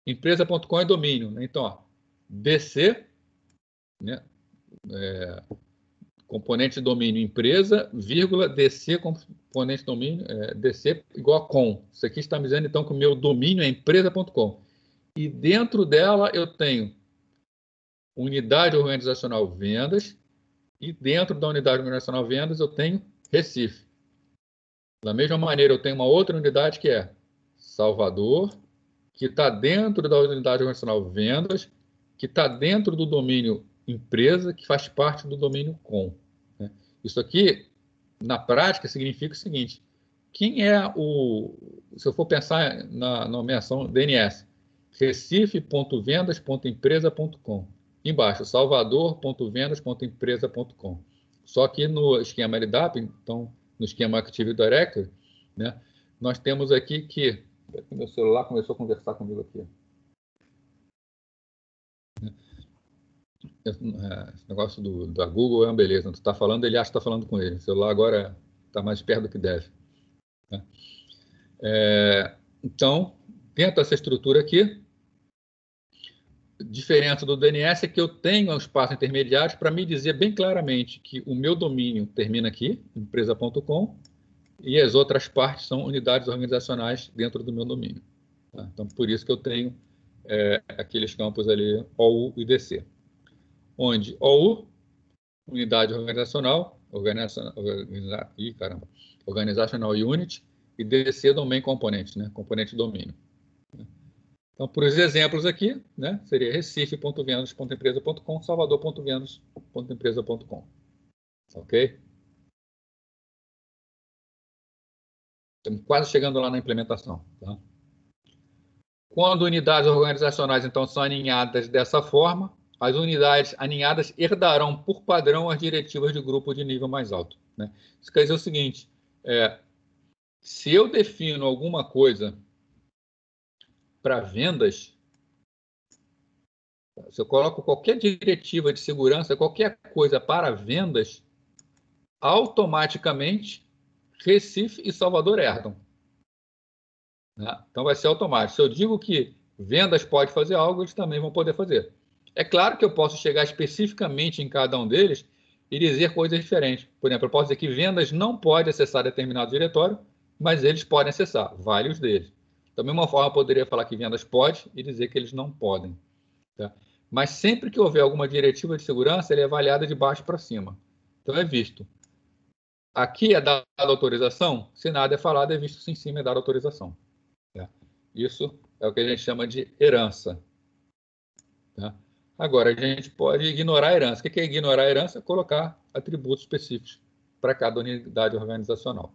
Empresa.com é domínio. Né? Então, ó, DC, né? Componente de domínio empresa, vírgula, DC, componente de domínio, DC igual a com. Isso aqui está me dizendo, então, que o meu domínio é empresa.com. E dentro dela eu tenho unidade organizacional vendas, e dentro da unidade organizacional vendas eu tenho Recife. Da mesma maneira, eu tenho uma outra unidade que é Salvador, que está dentro da unidade organizacional vendas, que está dentro do domínio empresa, que faz parte do domínio com. Né? Isso aqui, na prática, significa o seguinte: quem é o. Se eu for pensar na nomeação DNS, recife.vendas.empresa.com. Embaixo, salvador.vendas.empresa.com. Só que no esquema LDAP, então, no esquema Active Directory, né, nós temos aqui que. Meu celular começou a conversar comigo aqui. Esse negócio da Google é uma beleza. Tu está falando, ele acha que está falando com ele. O celular agora está mais perto do que deve. Né? Então, dentro dessa estrutura aqui, a diferença do DNS é que eu tenho um espaço intermediário para me dizer bem claramente que o meu domínio termina aqui, empresa.com, e as outras partes são unidades organizacionais dentro do meu domínio. Tá? Então, por isso que eu tenho aqueles campos ali, OU e DC. Onde OU, unidade organizacional, Organizational Unit, e DC, Domain Component, né? Componente domínio. Então, por os exemplos aqui, né, seria recife.vendas.empresa.com, salvador.vendas.empresa.com. Ok? Estamos quase chegando lá na implementação. Tá? Quando unidades organizacionais, então, são aninhadas dessa forma, as unidades aninhadas herdarão, por padrão, as diretivas de grupo de nível mais alto. Né? Isso quer dizer o seguinte, se eu defino alguma coisa para vendas, se eu coloco qualquer diretiva de segurança, qualquer coisa para vendas, automaticamente Recife e Salvador herdam. Né? Então vai ser automático. Se eu digo que vendas pode fazer algo, eles também vão poder fazer. É claro que eu posso chegar especificamente em cada um deles e dizer coisas diferentes. Por exemplo, eu posso dizer que vendas não pode acessar determinado diretório, mas eles podem acessar vários deles. Da mesma forma, eu poderia falar que vendas pode e dizer que eles não podem. Tá? Mas sempre que houver alguma diretiva de segurança, ele é avaliada de baixo para cima. Então é visto. Aqui é dada autorização, se nada é falado, é visto se em cima é dada autorização. Tá? Isso é o que a gente chama de herança. Tá? Agora, a gente pode ignorar a herança. O que é ignorar a herança? Colocar atributos específicos para cada unidade organizacional.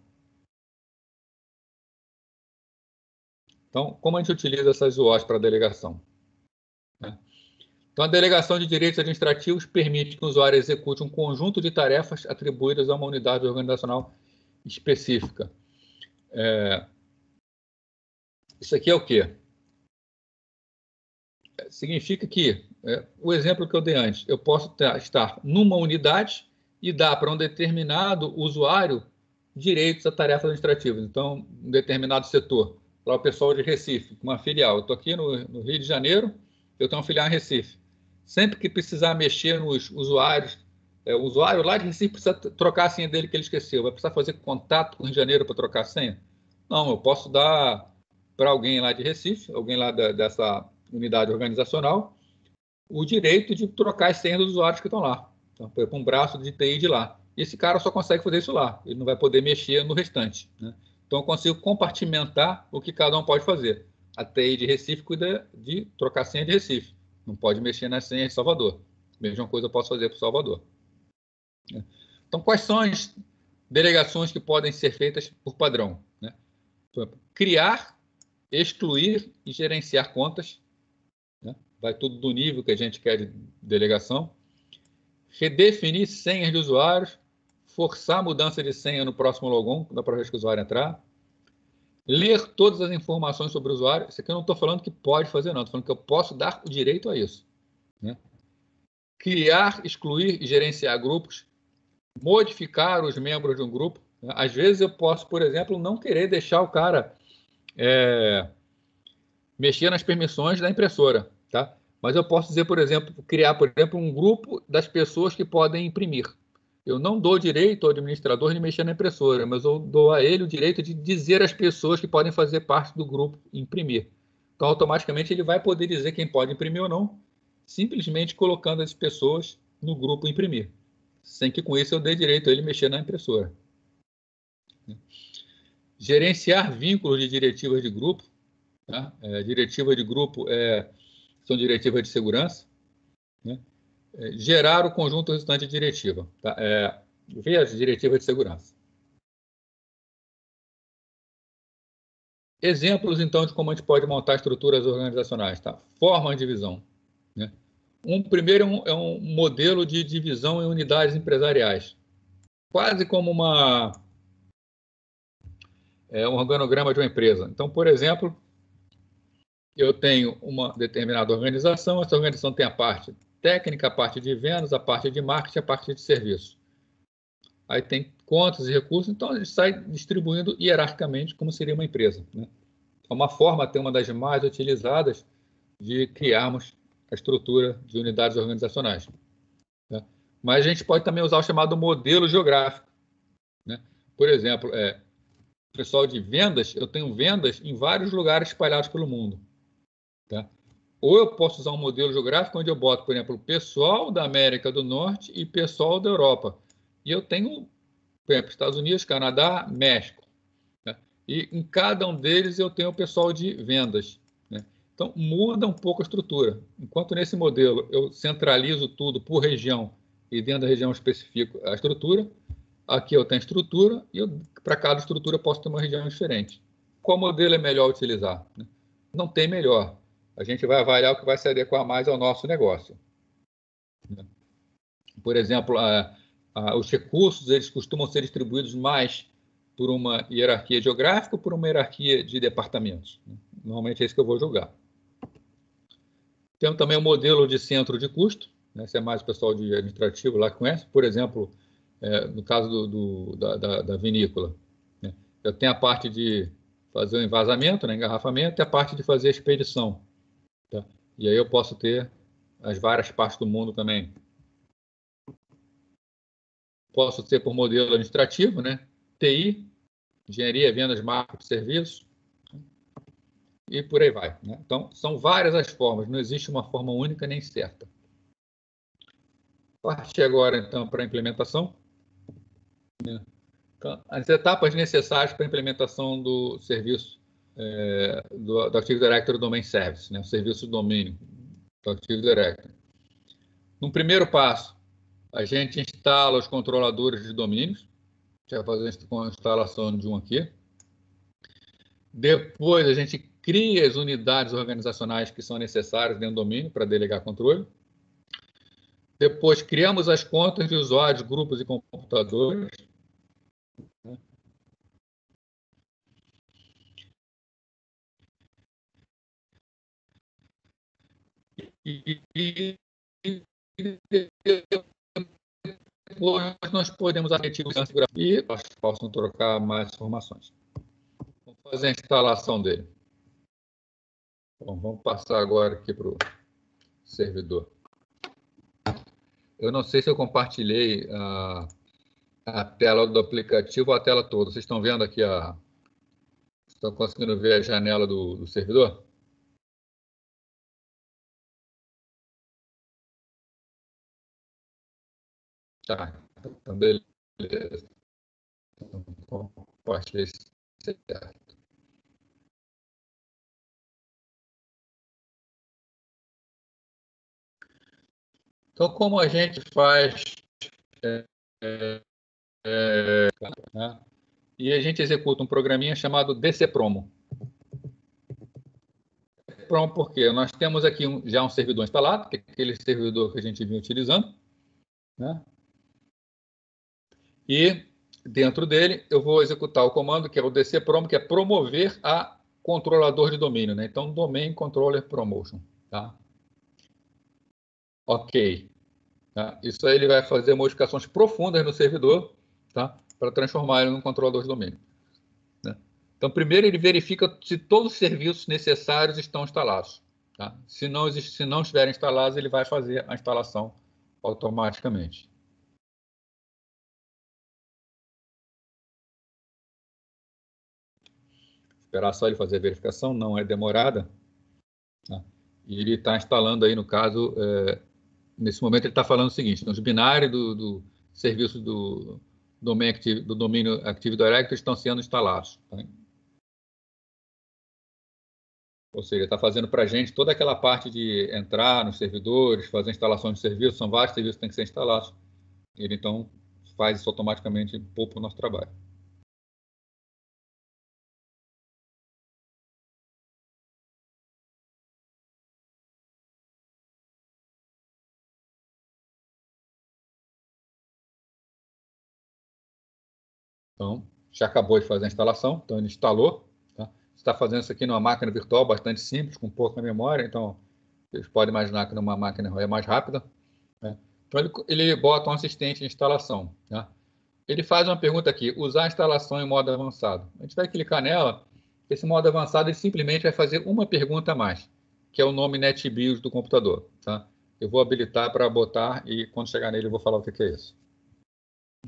Então, como a gente utiliza essas UOs para a delegação? Né? Então, a delegação de direitos administrativos permite que o usuário execute um conjunto de tarefas atribuídas a uma unidade organizacional específica. Isso aqui é o quê? Significa que, o exemplo que eu dei antes, eu posso estar numa unidade e dar para um determinado usuário direitos a tarefas administrativas. Então, um determinado setor, para o pessoal de Recife, uma filial. Eu estou aqui no Rio de Janeiro, eu tenho uma filial em Recife. Sempre que precisar mexer nos usuários, o usuário lá de Recife precisa trocar a senha dele que ele esqueceu. Vai precisar fazer contato com o Rio de Janeiro para trocar a senha? Não, eu posso dar para alguém lá de Recife, alguém lá dessa unidade organizacional, o direito de trocar as senhas dos usuários que estão lá. Então, por exemplo, um braço de TI de lá. E esse cara só consegue fazer isso lá, ele não vai poder mexer no restante. Né? Então, eu consigo compartimentar o que cada um pode fazer. A TI de Recife cuida de trocar senha de Recife, não pode mexer nas senhas de Salvador. Mesma coisa eu posso fazer para Salvador. Então, quais são as delegações que podem ser feitas por padrão? Né? Criar, excluir e gerenciar contas. Né? Vai tudo do nível que a gente quer de delegação. Redefinir senhas de usuários, forçar a mudança de senha no próximo logon, da próxima vez que o usuário entrar. Ler todas as informações sobre o usuário. Isso aqui eu não estou falando que pode fazer, não. Estou falando que eu posso dar o direito a isso. Né? Criar, excluir e gerenciar grupos. Modificar os membros de um grupo. Né? Às vezes eu posso, por exemplo, não querer deixar o cara mexer nas permissões da impressora, tá? Mas eu posso dizer, por exemplo, criar, por exemplo, um grupo das pessoas que podem imprimir. Eu não dou direito ao administrador de mexer na impressora, mas eu dou a ele o direito de dizer às pessoas que podem fazer parte do grupo imprimir. Então, automaticamente, ele vai poder dizer quem pode imprimir ou não, simplesmente colocando as pessoas no grupo imprimir, sem que com isso eu dê direito a ele mexer na impressora. Gerenciar vínculos de diretivas de grupo. Tá? Diretiva de grupo são diretivas de segurança. Né? Gerar o conjunto resultante de diretiva. Tá? Ver as diretivas de segurança. Exemplos, então, de como a gente pode montar estruturas organizacionais. Tá? Forma de divisão. Né? Primeiro é um modelo de divisão em unidades empresariais. Quase como um organograma de uma empresa. Então, por exemplo, eu tenho uma determinada organização, essa organização tem a parte técnica, a parte de vendas, a parte de marketing, a parte de serviço. aí tem contas e recursos, então a gente sai distribuindo hierarquicamente como seria uma empresa, né? É uma forma, até uma das mais utilizadas, de criarmos a estrutura de unidades organizacionais, né? Mas a gente pode também usar o chamado modelo geográfico, né? Por exemplo, pessoal de vendas, eu tenho vendas em vários lugares espalhados pelo mundo, tá? Ou eu posso usar um modelo geográfico onde eu boto, por exemplo, pessoal da América do Norte e pessoal da Europa. E eu tenho, por exemplo, Estados Unidos, Canadá, México, né? E em cada um deles eu tenho o pessoal de vendas, né? Então, muda um pouco a estrutura. Enquanto nesse modelo eu centralizo tudo por região e dentro da região especifico a estrutura, aqui eu tenho estrutura e para cada estrutura eu posso ter uma região diferente. Qual modelo é melhor utilizar, né? Não tem melhor. A gente vai avaliar o que vai se adequar mais ao nosso negócio, né? Por exemplo, os recursos eles costumam ser distribuídos mais por uma hierarquia geográfica ou por uma hierarquia de departamentos, né? Normalmente é isso que eu vou julgar. Temos também o modelo de centro de custo, né? Esse é mais o pessoal de administrativo lá que conhece. Por exemplo, no caso da vinícola, né? Eu tenho a parte de fazer o envasamento, né, engarrafamento, e a parte de fazer a expedição, tá? E aí eu posso ter as várias partes do mundo também. Posso ter por modelo administrativo, né? TI, engenharia, vendas, marketing, serviços, e por aí vai, né? Então, são várias as formas, não existe uma forma única nem certa. Partir agora, então, para a implementação, né? Então, as etapas necessárias para a implementação do serviço do Active Directory Domain Service, né? O serviço do domínio do Active Directory. No primeiro passo, a gente instala os controladores de domínios. Já vai fazer a instalação de um aqui. Depois, a gente cria as unidades organizacionais que são necessárias dentro do domínio para delegar controle. Depois, criamos as contas de usuários, grupos e computadores. E depois nós podemos artigo e possam trocar mais informações. Vamos fazer a instalação dele. Bom, vamos passar agora aqui para o servidor. Eu não sei se eu compartilhei a tela do aplicativo ou a tela toda. Vocês estão vendo aqui estão conseguindo ver a janela do servidor? Tá, então beleza. Então, compartilhei certo. Então, como a gente faz, né? E a gente executa um programinha chamado dcpromo. Promo porque nós temos aqui já um servidor instalado, que é aquele servidor que a gente vinha utilizando, né? E dentro dele eu vou executar o comando que é o dcpromo, que é promover a controlador de domínio, né? Então, domain controller promotion, tá? Ok. Tá? Isso aí ele vai fazer modificações profundas no servidor, tá? Para transformar ele num controlador de domínio, né? Então, primeiro ele verifica se todos os serviços necessários estão instalados, tá? Se não estiverem instalados, ele vai fazer a instalação automaticamente. Esperar só ele fazer a verificação, não é demorada, tá? E ele está instalando aí, no caso, nesse momento ele está falando o seguinte: os binários do serviço do domínio Active Directory estão sendo instalados, tá? Ou seja, está fazendo para a gente toda aquela parte de entrar nos servidores, fazer instalação de serviços, são vários serviços que têm que ser instalados. Ele, então, faz isso automaticamente e poupa o nosso trabalho. Então, já acabou de fazer a instalação, então ele instalou, tá? Você está fazendo isso aqui numa máquina virtual bastante simples, com pouca memória, então vocês podem imaginar que numa máquina é mais rápida, né? Então ele bota um assistente de instalação, tá? ele faz uma pergunta aqui, usar a instalação em modo avançado. A gente vai clicar nela, esse modo avançado ele simplesmente vai fazer uma pergunta a mais, que é o nome NetBIOS do computador. Tá? Eu vou habilitar para botar e quando chegar nele eu vou falar o que é isso.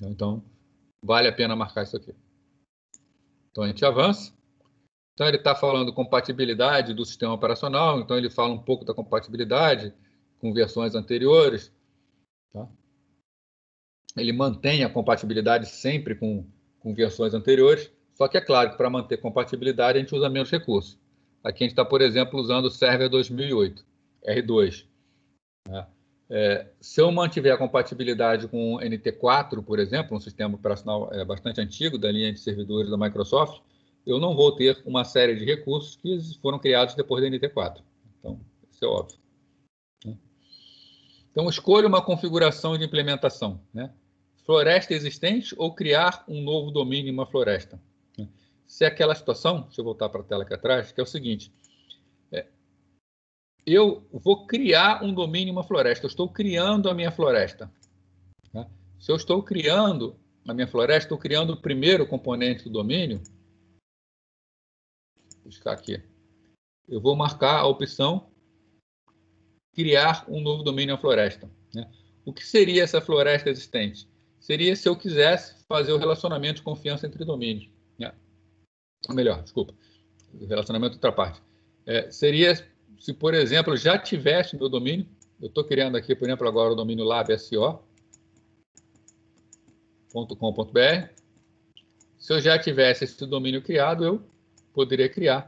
Então, vale a pena marcar isso aqui. Então, a gente avança. Então, ele está falando compatibilidade do sistema operacional, então ele fala um pouco da compatibilidade com versões anteriores. Tá? Ele mantém a compatibilidade sempre com versões anteriores, só que é claro que para manter compatibilidade a gente usa menos recursos. Aqui a gente está, por exemplo, usando o Server 2008, R2. Né? Se eu mantiver a compatibilidade com o NT4, por exemplo, um sistema operacional bastante antigo da linha de servidores da Microsoft, eu não vou ter uma série de recursos que foram criados depois da NT4. Então, isso é óbvio. Então, escolha uma configuração de implementação. Né? Floresta existente ou criar um novo domínio em uma floresta. Se é aquela situação, deixa eu voltar para a tela aqui atrás, que é o seguinte, eu vou criar um domínio em uma floresta, eu estou criando a minha floresta. Tá? Se eu estou criando a minha floresta, estou criando o primeiro componente do domínio, vou buscar aqui, eu vou marcar a opção criar um novo domínio na floresta. Né? O que seria essa floresta existente? Seria se eu quisesse fazer o relacionamento de confiança entre domínios. Né? Ou melhor, desculpa, o relacionamento outra parte. Seria se, por exemplo, já tivesse meu domínio, eu estou criando aqui, por exemplo, agora o domínio labso.com.br. Se eu já tivesse esse domínio criado, eu poderia criar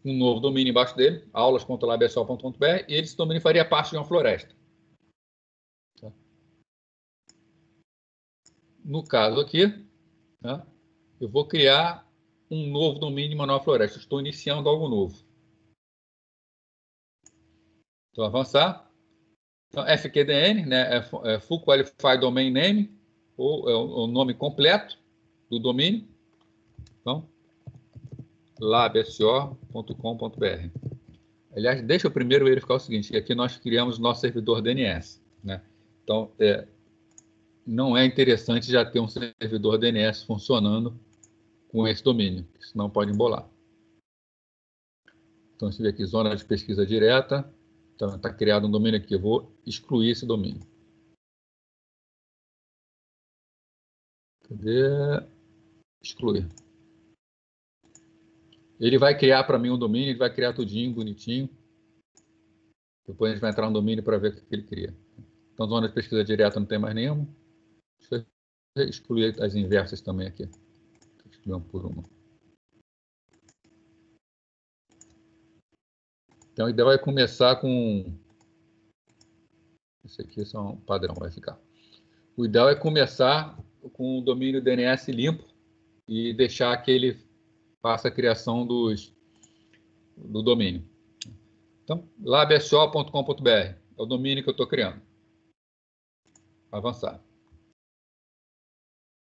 um novo domínio embaixo dele, aulas.labso.com.br, e esse domínio faria parte de uma floresta. Tá? No caso aqui, tá? Eu vou criar um novo domínio em uma nova floresta. Estou iniciando algo novo. Então, avançar. Então, FQDN, né, é Full Qualified Domain Name, ou é o nome completo do domínio. Então, labso.com.br. Aliás, deixa eu primeiro verificar o seguinte, aqui nós criamos o nosso servidor DNS. Né? Então, não é interessante já ter um servidor DNS funcionando com esse domínio, senão pode embolar. Então, você vê aqui, zona de pesquisa direta. Então, está criado um domínio aqui. Eu vou excluir esse domínio. Cadê? Excluir. Ele vai criar para mim um domínio, ele vai criar tudinho, bonitinho. Depois a gente vai entrar no domínio para ver o que ele cria. Então, zona de pesquisa direta não tem mais nenhuma. Deixa eu excluir as inversas também aqui. Excluir uma por uma. Então, a ideia vai começar com... Esse aqui é só um padrão, vai ficar. O ideal é começar com o domínio DNS limpo e deixar que ele faça a criação do domínio. Então, labso.com.br é o domínio que eu estou criando. Avançar.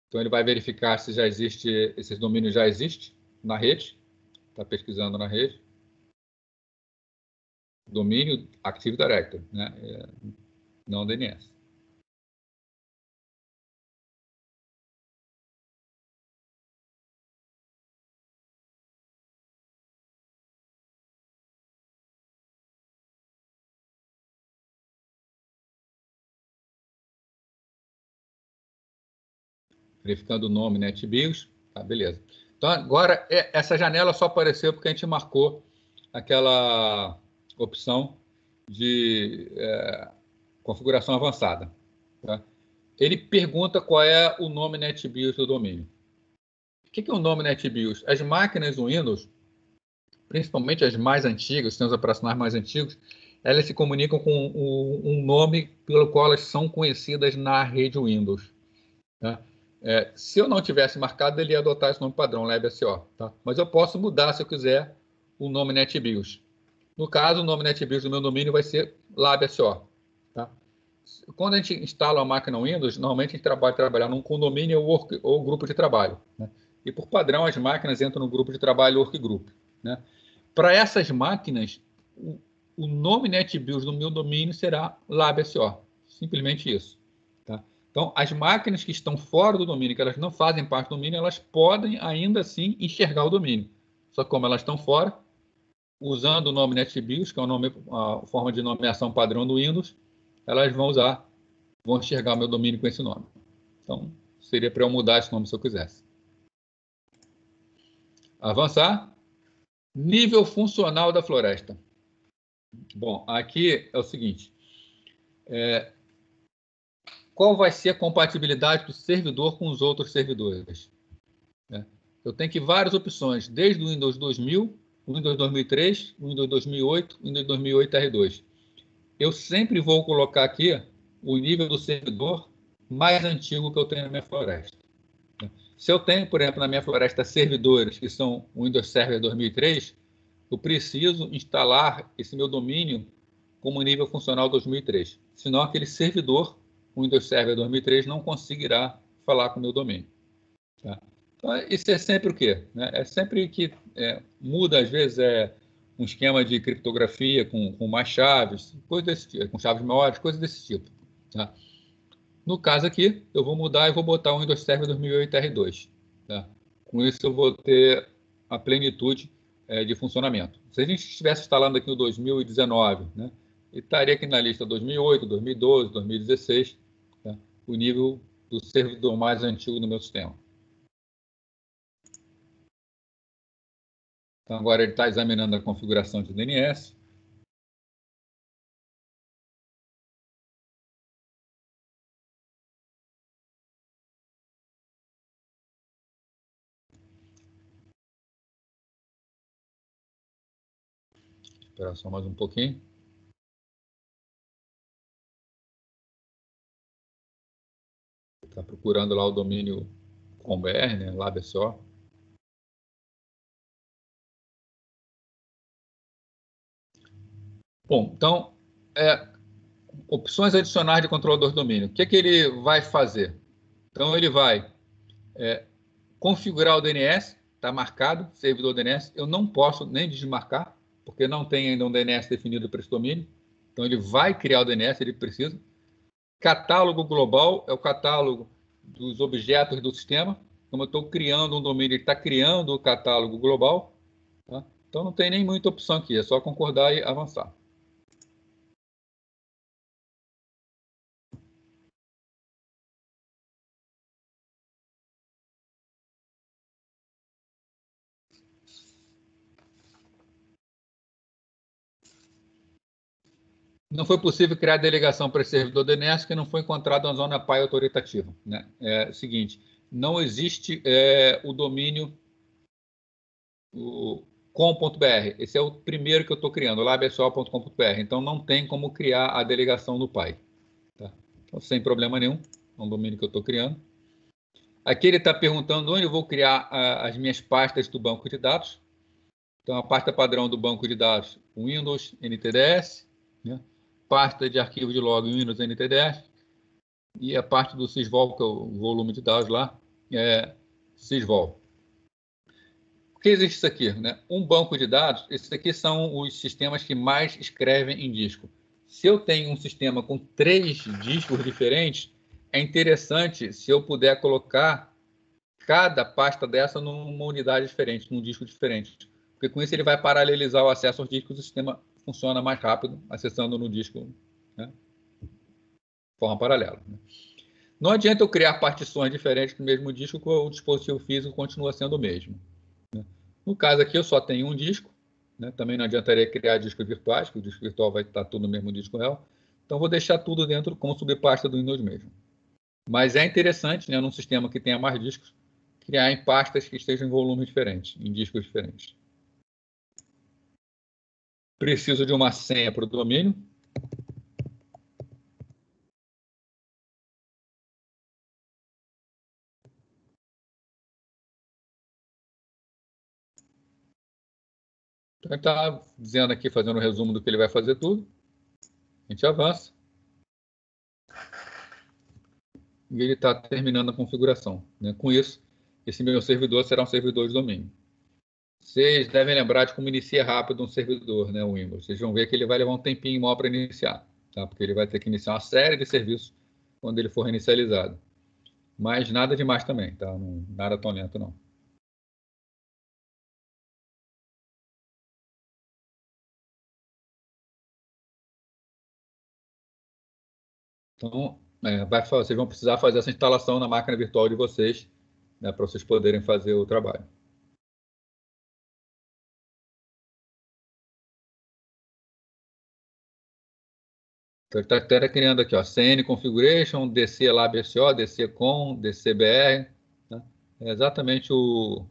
Então, ele vai verificar se já existe, esses domínios já existem na rede. Está pesquisando na rede. Domínio Active Directory, né? Não DNS. Verificando o nome NetBIOS. Tá, beleza. Então, agora, essa janela só apareceu porque a gente marcou aquela opção de configuração avançada. Tá? Ele pergunta qual é o nome NetBIOS do domínio. O que é o nome NetBIOS? As máquinas do Windows, principalmente as mais antigas, os sistemas operacionais mais antigos, elas se comunicam com um nome pelo qual elas são conhecidas na rede Windows. Tá? Se eu não tivesse marcado, ele ia adotar esse nome padrão, LabSO. Tá? Mas eu posso mudar, se eu quiser, o nome NetBIOS. No caso, o nome NetBIOS do meu domínio vai ser LabSO. Tá? Quando a gente instala uma máquina Windows, normalmente a gente vai trabalhar num condomínio ou grupo de trabalho. Né? E, por padrão, as máquinas entram no grupo de trabalho Workgroup. Né? Para essas máquinas, o nome NetBIOS do meu domínio será LabSO. Simplesmente isso. Tá? Então, as máquinas que estão fora do domínio, que elas não fazem parte do domínio, elas podem ainda assim enxergar o domínio. Só que como elas estão fora, usando o nome NetBIOS, que é a forma de nomeação padrão do Windows, elas vão enxergar o meu domínio com esse nome. Então, seria para eu mudar esse nome se eu quisesse. Avançar. Nível funcional da floresta. Bom, aqui é o seguinte. Qual vai ser a compatibilidade do servidor com os outros servidores? Eu tenho aqui várias opções, desde o Windows 2000, o Windows 2003, o Windows 2008, o Windows 2008 R2. Eu sempre vou colocar aqui o nível do servidor mais antigo que eu tenho na minha floresta. Se eu tenho, por exemplo, na minha floresta servidores que são o Windows Server 2003, eu preciso instalar esse meu domínio como nível funcional 2003. Senão, aquele servidor, o Windows Server 2003, não conseguirá falar com o meu domínio. Tá? Então, isso é sempre o quê? É sempre que muda, às vezes, um esquema de criptografia com mais chaves, coisas desse tipo, com chaves maiores, coisas desse tipo. Tá? No caso aqui, eu vou mudar e vou botar o Windows Server 2008 R2. Tá? Com isso, eu vou ter a plenitude de funcionamento. Se a gente estivesse instalando aqui o 2019, né, ele estaria aqui na lista 2008, 2012, 2016, tá? O nível do servidor mais antigo do meu sistema. Então, agora ele está examinando a configuração de DNS. Espera só mais um pouquinho. Está procurando lá o domínio .com.br, né? LabSO. Bom, então, opções adicionais de controlador de domínio. O que ele vai fazer? Então, ele vai configurar o DNS, está marcado, servidor DNS. Eu não posso nem desmarcar, porque não tem ainda um DNS definido para esse domínio. Então, ele vai criar o DNS, ele precisa. Catálogo global é o catálogo dos objetos do sistema. Como eu estou criando um domínio, ele está criando o catálogo global. Tá? Então, não tem nem muita opção aqui, é só concordar e avançar. Não foi possível criar delegação para esse servidor DNS que não foi encontrado uma zona PAI autoritativa. Né? É o seguinte, não existe o domínio com.br. Esse é o primeiro que eu estou criando, labsol.com.br. Então, não tem como criar a delegação do PAI. Tá? Então, sem problema nenhum, é um domínio que eu estou criando. Aqui ele está perguntando onde eu vou criar as minhas pastas do banco de dados. Então, a pasta padrão do banco de dados, Windows NTDS, né? Pasta de arquivo de log Windows NTDS, e a parte do sysvol, que é o volume de dados lá, é sysvol. O que existe isso aqui? Né? Um banco de dados, esses aqui são os sistemas que mais escrevem em disco. Se eu tenho um sistema com 3 discos diferentes, é interessante se eu puder colocar cada pasta dessa numa unidade diferente, num disco diferente. Porque com isso ele vai paralelizar o acesso aos discos e o sistema funciona mais rápido, acessando no disco, né, de forma paralela. Né? Não adianta eu criar partições diferentes no mesmo disco, que o dispositivo físico continua sendo o mesmo. Né? No caso aqui, eu só tenho um disco, né? Também não adiantaria criar discos virtuais, porque o disco virtual vai estar tudo no mesmo disco real. Então, vou deixar tudo dentro como subpasta do Windows mesmo. Mas é interessante, né, num sistema que tenha mais discos, criar em pastas que estejam em volumes diferentes, em discos diferentes. Preciso de uma senha para o domínio. Então, ele está dizendo aqui, fazendo um resumo do que ele vai fazer tudo. A gente avança. E ele está terminando a configuração. Né? Com isso, esse meu servidor será um servidor de domínio. Vocês devem lembrar de como inicia rápido um servidor, né, o Windows. Vocês vão ver que ele vai levar um tempinho maior para iniciar, tá? Porque ele vai ter que iniciar uma série de serviços quando ele for reinicializado. Mas nada demais também, tá? Não, nada tão lento, não. Então, vocês vão precisar fazer essa instalação na máquina virtual de vocês, né, para vocês poderem fazer o trabalho. Então, ele está criando aqui, ó, CN Configuration, DC Lab SO, DC Com, DC BR. Né? É exatamente o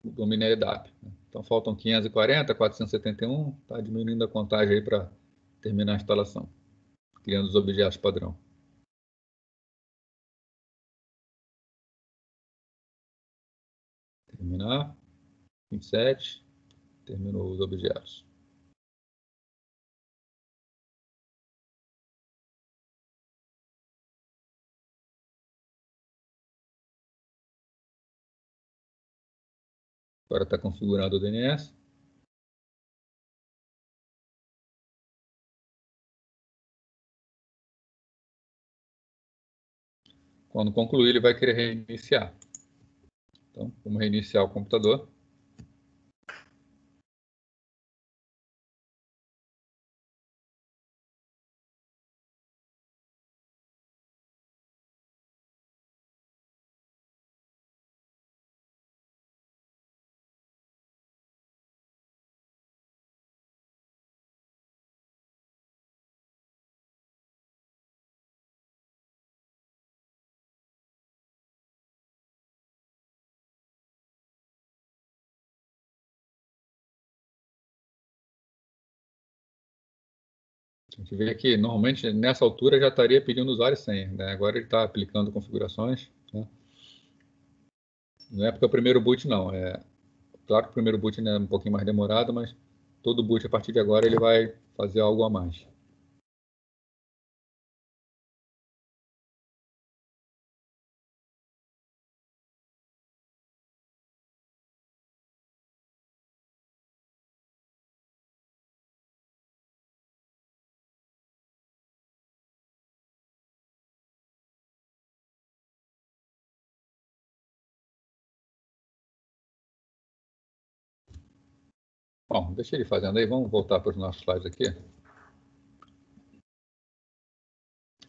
domínio LDAP. Né? Então, faltam 540, 471. Está diminuindo a contagem aí para terminar a instalação, criando os objetos padrão. Terminar. 27. Terminou os objetos. Agora está configurado o DNS. Quando concluir, ele vai querer reiniciar. Então, vamos reiniciar o computador. A gente vê que, normalmente, nessa altura já estaria pedindo usuário e senha. Né? Agora ele está aplicando configurações. Né? Não é porque é o primeiro boot, não. Claro que o primeiro boot é um pouquinho mais demorado, mas todo boot, a partir de agora, ele vai fazer algo a mais. Bom, deixa ele fazendo aí. Vamos voltar para os nossos slides aqui.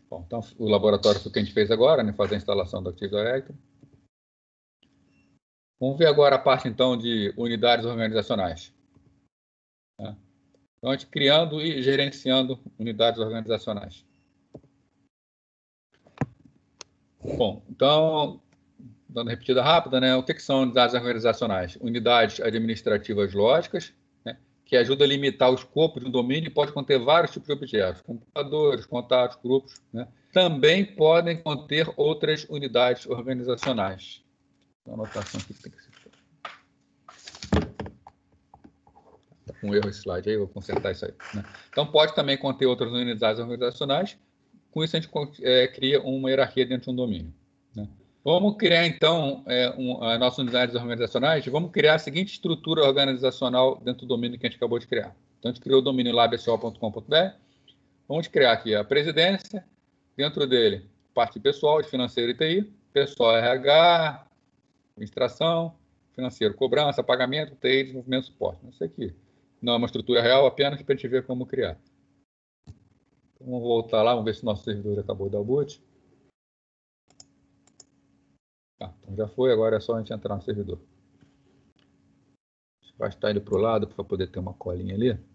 Bom, então, o laboratório foi o que a gente fez agora, né? Fazer a instalação do Active Directory. Vamos ver agora a parte, então, de unidades organizacionais. Né? Então, a gente criando e gerenciando unidades organizacionais. Bom, então, dando repetida rápida, né? O que são unidades organizacionais? Unidades administrativas lógicas, né? Que ajuda a limitar o escopo de um domínio e pode conter vários tipos de objetos, computadores, contatos, grupos. Né? Também podem conter outras unidades organizacionais. Então, a anotação aqui tem que ser... Está com erro esse slide aí, vou consertar isso aí. Né? Então, pode também conter outras unidades organizacionais. Com isso, a gente cria uma hierarquia dentro de um domínio. Né? Vamos criar, então, as nossas unidades organizacionais. Vamos criar a seguinte estrutura organizacional dentro do domínio que a gente acabou de criar. Então, a gente criou o domínio labso.com.br. Vamos criar aqui a presidência. Dentro dele, parte pessoal, de financeiro e TI, pessoal RH, administração, financeiro, cobrança, pagamento, TI, desenvolvimento e suporte. Isso aqui não é uma estrutura real, apenas para a gente ver como criar. Então, vamos voltar lá, vamos ver se o nosso servidor acabou de dar o boot. Tá, então já foi, agora é só a gente entrar no servidor. Afastar ele para o lado para poder ter uma colinha ali.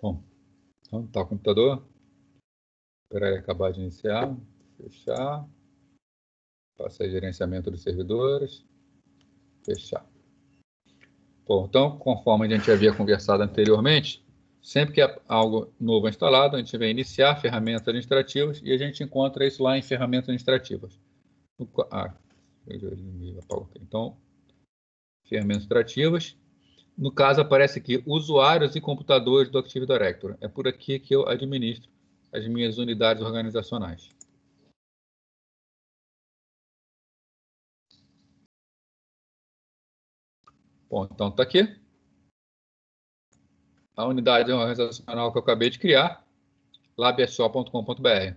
Bom, então tá o computador. Esperar ele acabar de iniciar. Fechar. Passar gerenciamento dos servidores. Fechar. Bom, então, conforme a gente havia conversado anteriormente, sempre que algo novo é instalado, a gente vem iniciar ferramentas administrativas e a gente encontra isso lá em ferramentas administrativas. Então, ferramentas interativas. No caso, aparece aqui usuários e computadores do Active Directory. É por aqui que eu administro as minhas unidades organizacionais. Bom, então está aqui a unidade organizacional que eu acabei de criar, labso.com.br.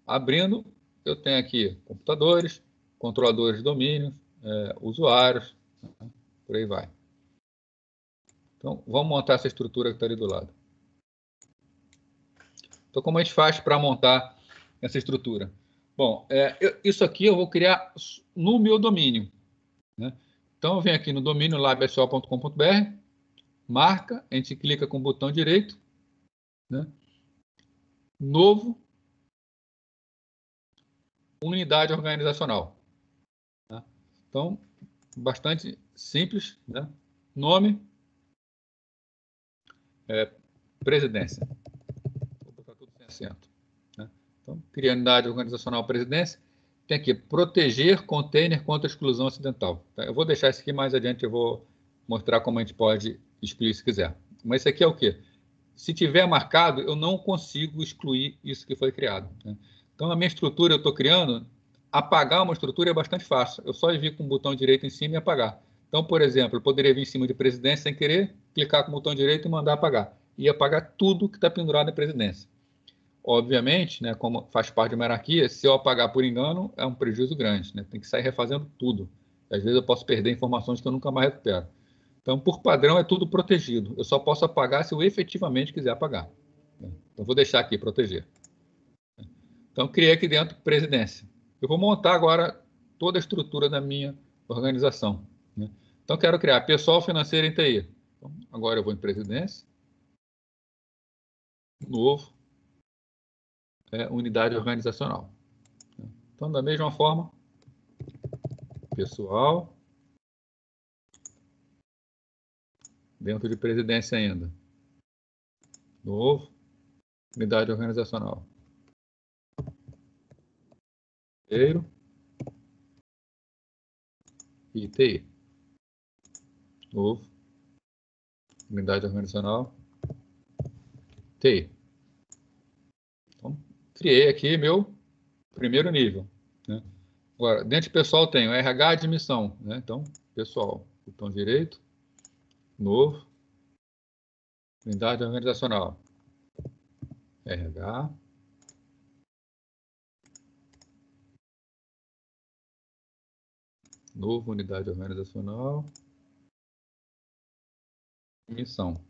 Abrindo, eu tenho aqui computadores, controladores de domínio, usuários, por aí vai. Então, vamos montar essa estrutura que está ali do lado. Então, como a gente faz para montar essa estrutura? Bom, isso aqui eu vou criar no meu domínio, né? Então, eu venho aqui no domínio labso.com.br, marca, a gente clica com o botão direito, né? Novo, unidade organizacional. Tá? Então, bastante simples, né? Nome, presidência. Vou botar tudo sem acento. Né? Então, criar unidade organizacional presidência. Tem aqui, proteger container contra exclusão acidental. Tá? Eu vou deixar isso aqui mais adiante, eu vou mostrar como a gente pode excluir se quiser. Mas isso aqui é o quê? Se tiver marcado, eu não consigo excluir isso que foi criado. Né? Então, a minha estrutura eu estou criando, apagar uma estrutura é bastante fácil. Eu só envio com o botão direito em cima e apagar. Então, por exemplo, eu poderia vir em cima de presidência sem querer, clicar com o botão direito e mandar apagar. E apagar tudo que está pendurado na presidência. Obviamente, né, como faz parte de uma hierarquia, se eu apagar por engano, é um prejuízo grande. Né? Tem que sair refazendo tudo. Às vezes eu posso perder informações que eu nunca mais recupero. Então, por padrão, é tudo protegido. Eu só posso apagar se eu efetivamente quiser apagar. Então, vou deixar aqui, proteger. Então, criei aqui dentro presidência. Eu vou montar agora toda a estrutura da minha organização. Né? Então, quero criar pessoal financeiro em TI. Então, agora eu vou em presidência. Novo. Unidade organizacional. Então, da mesma forma, pessoal. Dentro de presidência ainda. Novo. Unidade organizacional. Inteiro. E TI. Novo. Unidade organizacional. TI. Então, criei aqui meu primeiro nível. Né? Agora, dentro de pessoal tenho RH admissão. Né? Então, pessoal, botão direito, novo, unidade organizacional. RH. Novo, unidade organizacional. Admissão.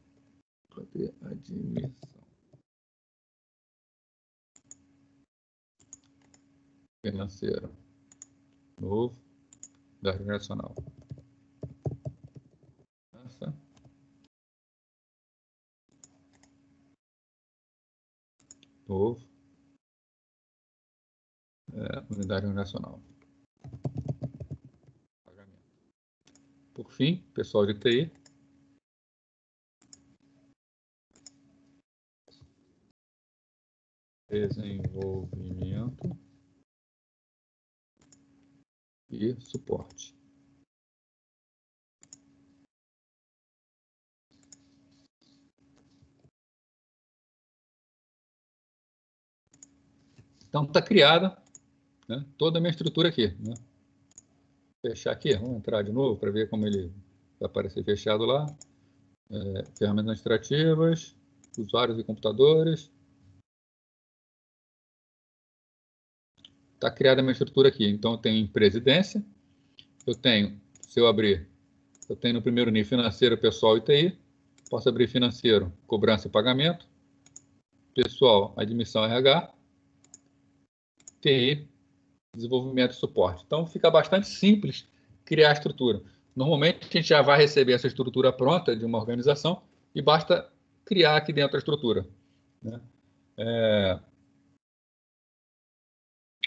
Cadê admissão? Financeira. Novo, unidade organizacional. Essa. Novo. Unidade organizacional. Por fim, pessoal de TI. Desenvolvimento e suporte. Então, está criada, né, toda a minha estrutura aqui. Né? Fechar aqui, vamos entrar de novo para ver como ele vai aparecer fechado lá. Ferramentas administrativas, usuários e computadores. Está criada a minha estrutura aqui. Então, eu tenho presidência, eu tenho, se eu abrir, eu tenho no primeiro nível financeiro, pessoal e TI, posso abrir financeiro, cobrança e pagamento, pessoal, admissão RH, TI, desenvolvimento e suporte. Então, fica bastante simples criar a estrutura. Normalmente, a gente já vai receber essa estrutura pronta de uma organização e basta criar aqui dentro a estrutura. Né?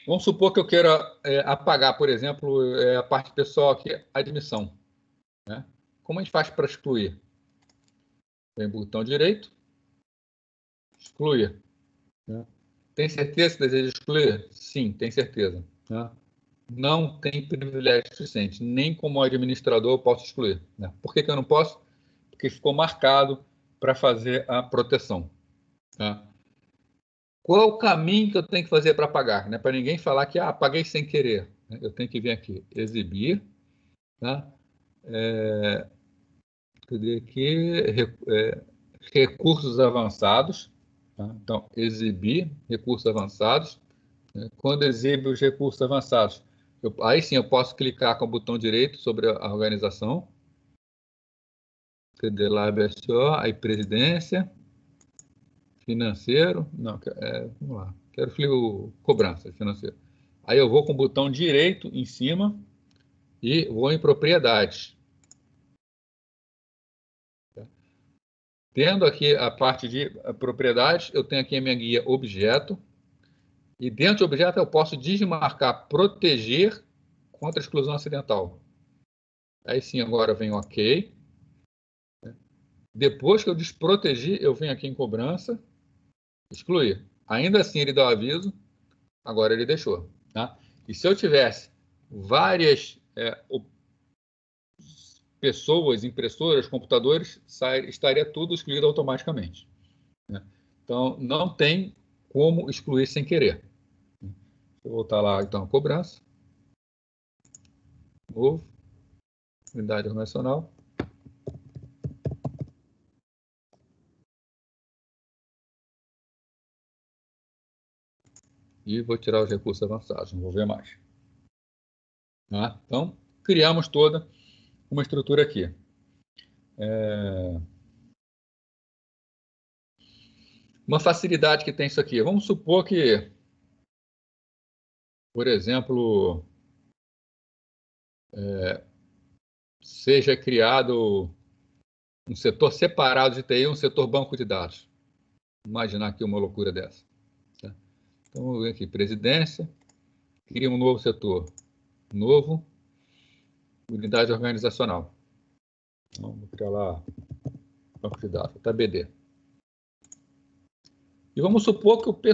Vamos supor que eu queira apagar, por exemplo, a parte pessoal aqui, admissão. Né? Como a gente faz para excluir? Tem botão direito, excluir. Né? Tem certeza que deseja excluir? Sim, tem certeza. Né? não tem privilégio suficiente. Nem como administrador eu posso excluir. Né? Por que eu não posso? Porque ficou marcado para fazer a proteção. Tá? Qual é o caminho que eu tenho que fazer para pagar? Né? Para ninguém falar que paguei sem querer. Né? Eu tenho que vir aqui, exibir. Tá? Cadê aqui? Recursos avançados. Tá? Então, exibir recursos avançados. Né? Quando exibe os recursos avançados, aí sim eu posso clicar com o botão direito sobre a organização. Cadê lá, BSO? Aí, presidência. Financeiro. Não, vamos lá. Quero cobrança financeira. Aí eu vou com o botão direito em cima e vou em propriedades. Tendo aqui a parte de propriedades, eu tenho aqui a minha guia objeto. E dentro de objeto eu posso desmarcar proteger contra exclusão acidental. Aí sim, agora vem OK. Depois que eu desproteger, eu venho aqui em cobrança, excluir. Ainda assim ele dá o aviso, agora ele deixou. Tá? E se eu tivesse várias pessoas, impressoras, computadores, estaria tudo excluído automaticamente. Né? Então, não tem como excluir sem querer. Vou voltar lá, então, cobrança. Novo. Unidade organizacional. E vou tirar os recursos avançados, não vou ver mais. Tá? Então, criamos toda uma estrutura aqui. Uma facilidade que tem isso aqui. Vamos supor que, por exemplo, seja criado um setor separado de TI, um setor banco de dados. Imaginar aqui uma loucura dessa. Tá? Então, vamos ver aqui, presidência, cria um novo setor. Novo, unidade organizacional. Então, vou criar lá banco de dados, tá BD. E vamos supor que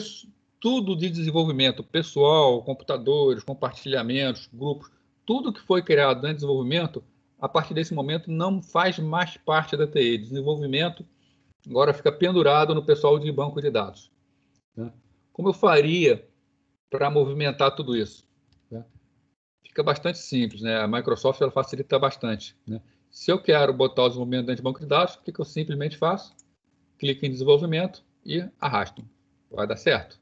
tudo de desenvolvimento, pessoal, computadores, compartilhamentos, grupos, tudo que foi criado em desenvolvimento, a partir desse momento não faz mais parte da TI. Desenvolvimento agora fica pendurado no pessoal de banco de dados. Né? Como eu faria para movimentar tudo isso? Né? Fica bastante simples. Né? A Microsoft ela facilita bastante. Né? Se eu quero botar o desenvolvimento dentro de banco de dados, o que eu simplesmente faço? Clico em desenvolvimento e arrasto. Vai dar certo?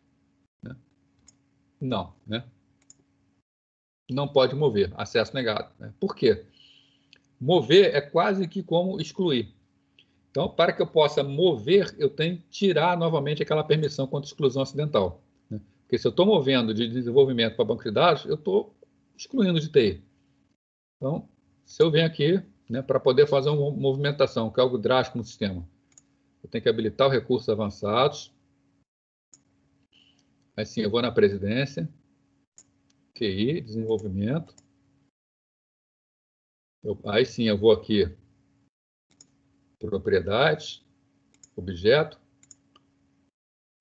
Né? Não. Né? Não pode mover. Acesso negado. Né? Por quê? Mover é quase que como excluir. Então, para que eu possa mover, eu tenho que tirar novamente aquela permissão contra exclusão acidental. Né? Porque se eu estou movendo de desenvolvimento para banco de dados, eu estou excluindo de TI. Então, se eu venho aqui, né, para poder fazer uma movimentação, que é algo drástico no sistema, eu tenho que habilitar os recursos avançados. Aí sim, eu vou na presidência, QI, desenvolvimento. Aí sim, eu vou aqui, propriedades, objeto.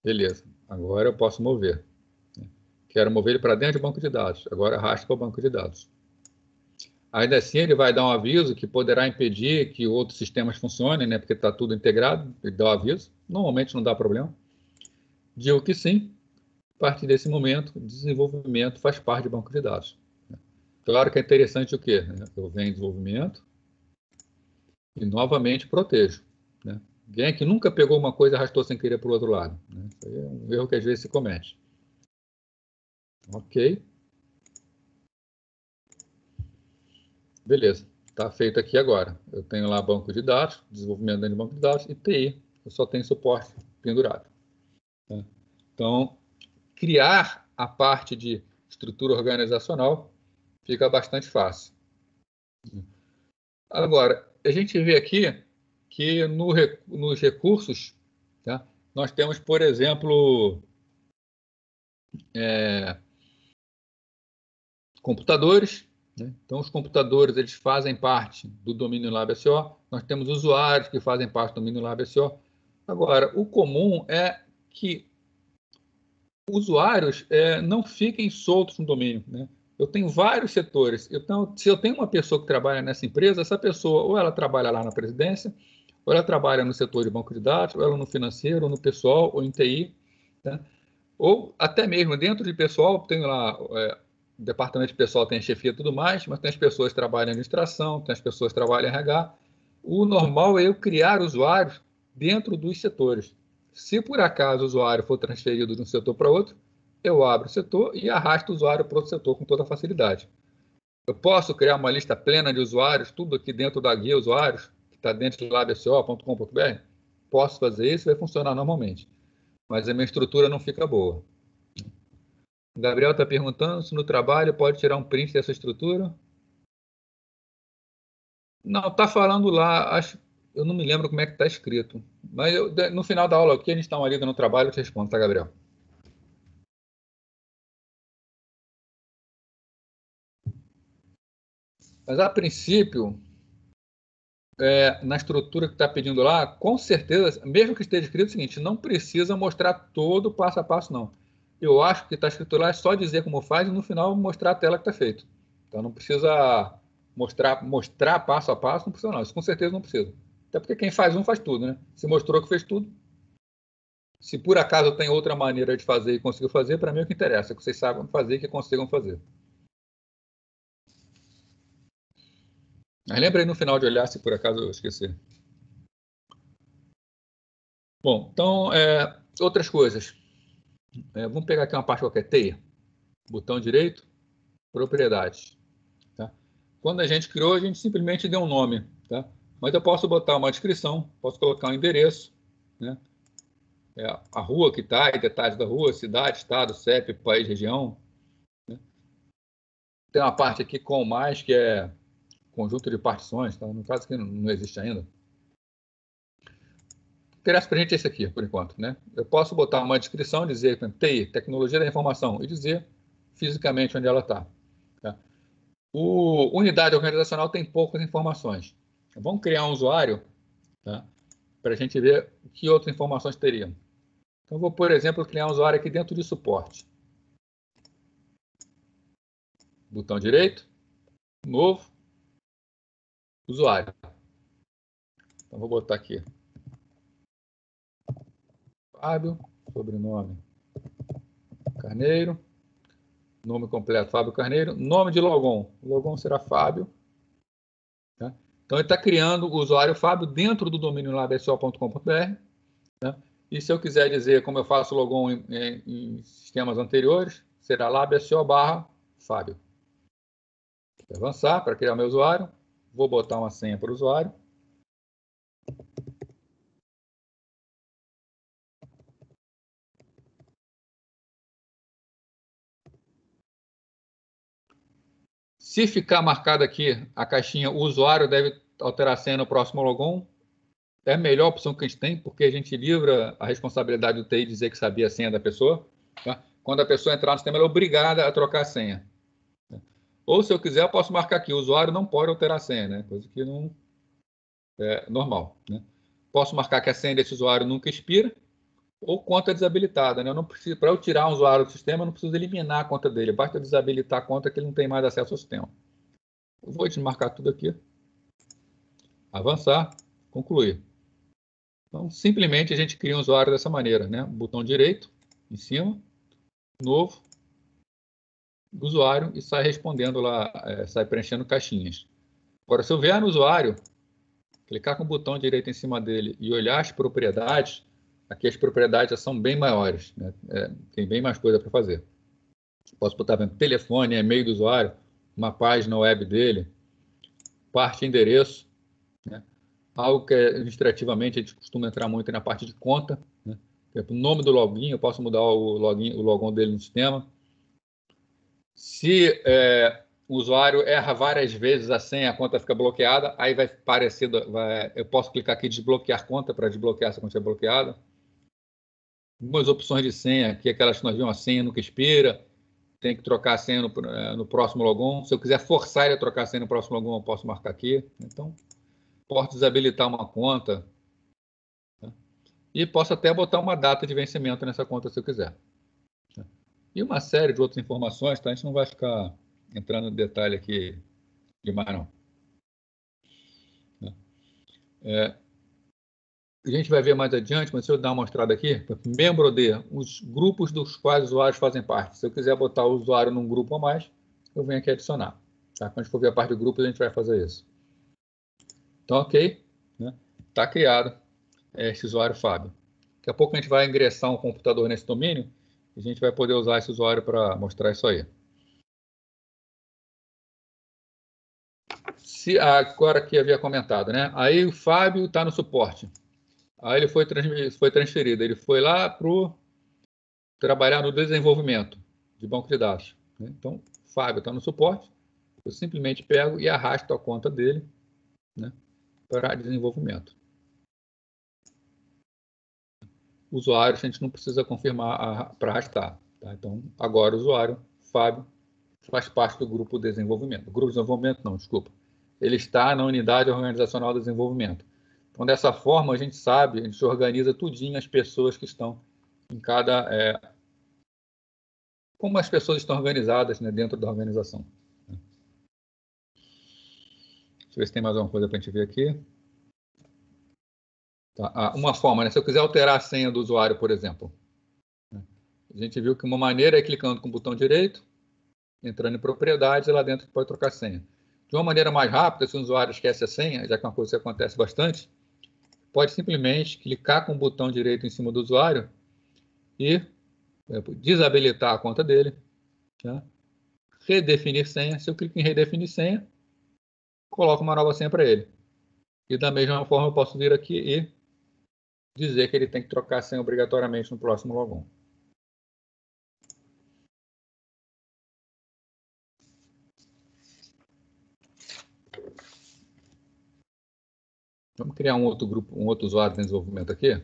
Beleza, agora eu posso mover. Quero mover ele para dentro do banco de dados. Agora arrasto para o banco de dados. Ainda assim, ele vai dar um aviso que poderá impedir que outros sistemas funcionem, né? Porque está tudo integrado, ele dá o aviso. Normalmente não dá problema. Digo que sim. A partir desse momento, o desenvolvimento faz parte de banco de dados. Claro que é interessante o quê? Eu venho em desenvolvimento e novamente protejo. Né? Alguém que nunca pegou uma coisa e arrastou sem querer para o outro lado. Né? Isso aí é um erro que às vezes se comete. Ok. Beleza. Está feito aqui agora. Eu tenho lá banco de dados, desenvolvimento dentro de banco de dados e TI. Eu só tenho suporte pendurado. Né? Então, criar a parte de estrutura organizacional fica bastante fácil. Agora, a gente vê aqui que nos recursos, tá, nós temos, por exemplo, computadores. Né? Então, os computadores eles fazem parte do domínio LabSO. Nós temos usuários que fazem parte do domínio LabSO. Agora, o comum é que usuários não fiquem soltos no domínio. Né? eu tenho vários setores. Então, se eu tenho uma pessoa que trabalha nessa empresa, essa pessoa ou ela trabalha lá na presidência, ou ela trabalha no setor de banco de dados, ou ela no financeiro, ou no pessoal, ou em TI, né? Ou até mesmo dentro de pessoal, tenho lá, o departamento de pessoal tem a chefia e tudo mais, mas tem as pessoas que trabalham em administração, tem as pessoas que trabalham em RH. O normal é eu criar usuários dentro dos setores. Se por acaso o usuário for transferido de um setor para outro, eu abro o setor e arrasto o usuário para outro setor com toda facilidade. Eu posso criar uma lista plena de usuários, tudo aqui dentro da guia usuários, que está dentro de labso.com.br? Posso fazer isso, vai funcionar normalmente. Mas a minha estrutura não fica boa. O Gabriel está perguntando se no trabalho pode tirar um print dessa estrutura. Não, está falando lá, acho, eu não me lembro como é que está escrito. Mas no final da aula aqui, a gente dá uma lida no trabalho, eu te respondo, tá, Gabriel? Mas a princípio, na estrutura que está pedindo lá, com certeza, mesmo que esteja escrito o seguinte, não precisa mostrar todo o passo a passo, não. Eu acho que está escrito lá é só dizer como faz e no final mostrar a tela que está feito. Então não precisa mostrar passo a passo, não precisa não. Isso com certeza não precisa. Até porque quem faz um faz tudo, né? Se mostrou que fez tudo. Se por acaso tem outra maneira de fazer e conseguiu fazer, para mim é o que interessa, que vocês saibam fazer e que consigam fazer. Mas lembra aí no final de olhar se por acaso eu esquecer. Bom, então, outras coisas. Vamos pegar aqui uma parte qualquer, TI. Botão direito, propriedades. Tá? Quando a gente criou, a gente simplesmente deu um nome. Tá? Mas eu posso botar uma descrição, posso colocar um endereço, né? A rua que está, detalhes da rua, cidade, estado, CEP, país, região. Né? Tem uma parte aqui com mais, que é conjunto de partições, tá? No caso que não existe ainda. Interessa para a gente esse aqui, por enquanto. Né? Eu posso botar uma descrição, dizer TI, tecnologia da informação, e dizer fisicamente onde ela está. Tá? O unidade organizacional tem poucas informações. Vamos criar um usuário, tá? Para a gente ver que outras informações teriam. Então, vou, por exemplo, criar um usuário aqui dentro de suporte. Botão direito, novo, usuário. Então, vou botar aqui Fábio, sobrenome Carneiro, nome completo Fábio Carneiro, nome de logon. O logon será Fábio. Tá? Então, ele está criando o usuário Fábio dentro do domínio labso.com.br. Tá? E se eu quiser dizer como eu faço logon em sistemas anteriores, será labso/Fábio. Vou avançar para criar meu usuário. Vou botar uma senha para o usuário. Se ficar marcado aqui a caixinha, o usuário deve alterar a senha no próximo logon, é a melhor opção que a gente tem, porque a gente livra a responsabilidade do TI dizer que sabia a senha da pessoa. Tá? Quando a pessoa entrar no sistema, ela é obrigada a trocar a senha. Ou, se eu quiser, eu posso marcar aqui, o usuário não pode alterar a senha, né? Coisa que não é normal. Né? Posso marcar que a senha desse usuário nunca expira, ou conta desabilitada. Né? Para eu tirar um usuário do sistema, eu não preciso eliminar a conta dele, basta desabilitar a conta que ele não tem mais acesso ao sistema. Eu vou desmarcar tudo aqui, avançar, concluir. Então, simplesmente a gente cria um usuário dessa maneira, né? Botão direito, em cima, novo, usuário, e sai respondendo lá, sai preenchendo caixinhas. Agora, se eu vier no usuário, clicar com o botão direito em cima dele e olhar as propriedades, aqui as propriedades já são bem maiores, né? Tem bem mais coisa para fazer. Posso botar vendo telefone, e-mail do usuário, uma página web dele, parte endereço, né? Algo que administrativamente a gente costuma entrar muito na parte de conta, né? O nome do login, eu posso mudar o logon dele no sistema. Se o usuário erra várias vezes a senha, a conta fica bloqueada, aí vai parecer, eu posso clicar aqui desbloquear conta para desbloquear essa conta bloqueada. Algumas opções de senha, aqui aquelas que nós vimos, a senha nunca expira, tem que trocar a senha no próximo logon. Se eu quiser forçar ele a trocar a senha no próximo logon, eu posso marcar aqui. Então, posso desabilitar uma conta, tá? E posso até botar uma data de vencimento nessa conta se eu quiser. E uma série de outras informações, tá? A gente não vai ficar entrando no detalhe aqui demais, não. A gente vai ver mais adiante, mas se eu dar uma mostrada aqui, membro de os grupos dos quais os usuários fazem parte. Se eu quiser botar o usuário num grupo a mais, eu venho aqui adicionar. Tá? Quando a gente for ver a parte de grupos, a gente vai fazer isso. Então, ok. Está criado este usuário Fábio. Daqui a pouco a gente vai ingressar um computador nesse domínio e a gente vai poder usar esse usuário para mostrar isso aí. Se agora que havia comentado, né? Aí o Fábio está no suporte. Aí ele foi transferido. Ele foi lá para trabalhar no desenvolvimento de banco de dados. Então, o Fábio está no suporte. Eu simplesmente pego e arrasto a conta dele, né, para desenvolvimento. Usuário, a gente não precisa confirmar para arrastar. Tá? Então, agora o usuário, Fábio, faz parte do grupo de desenvolvimento. O grupo de desenvolvimento, não, desculpa. Ele está na unidade organizacional de desenvolvimento. Então, dessa forma, a gente sabe, a gente organiza tudinho as pessoas que estão em cada... como as pessoas estão organizadas, né, dentro da organização. Deixa eu ver se tem mais alguma coisa para a gente ver aqui. Tá. Uma forma, né? Se eu quiser alterar a senha do usuário, por exemplo. A gente viu que uma maneira é clicando com o botão direito, entrando em propriedades, e lá dentro pode trocar a senha. De uma maneira mais rápida, se o usuário esquece a senha, já que é uma coisa que acontece bastante, pode simplesmente clicar com o botão direito em cima do usuário e desabilitar a conta dele. Tá? Redefinir senha. Se eu clico em redefinir senha, coloco uma nova senha para ele. E da mesma forma eu posso vir aqui e dizer que ele tem que trocar a senha obrigatoriamente no próximo logon. Vamos criar um outro grupo, um outro usuário de desenvolvimento aqui.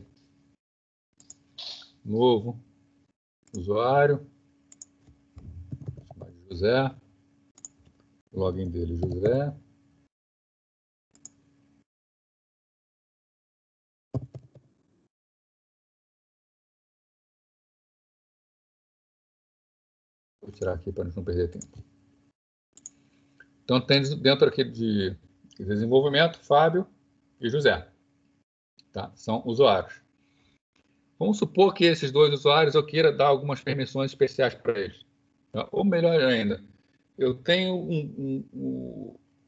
Novo usuário. José. Login dele, José. Vou tirar aqui para não perder tempo. Então, tem dentro aqui de desenvolvimento, Fábio e José. Tá? São usuários. Vamos supor que esses dois usuários eu queira dar algumas permissões especiais para eles. Tá? Ou melhor ainda, eu tenho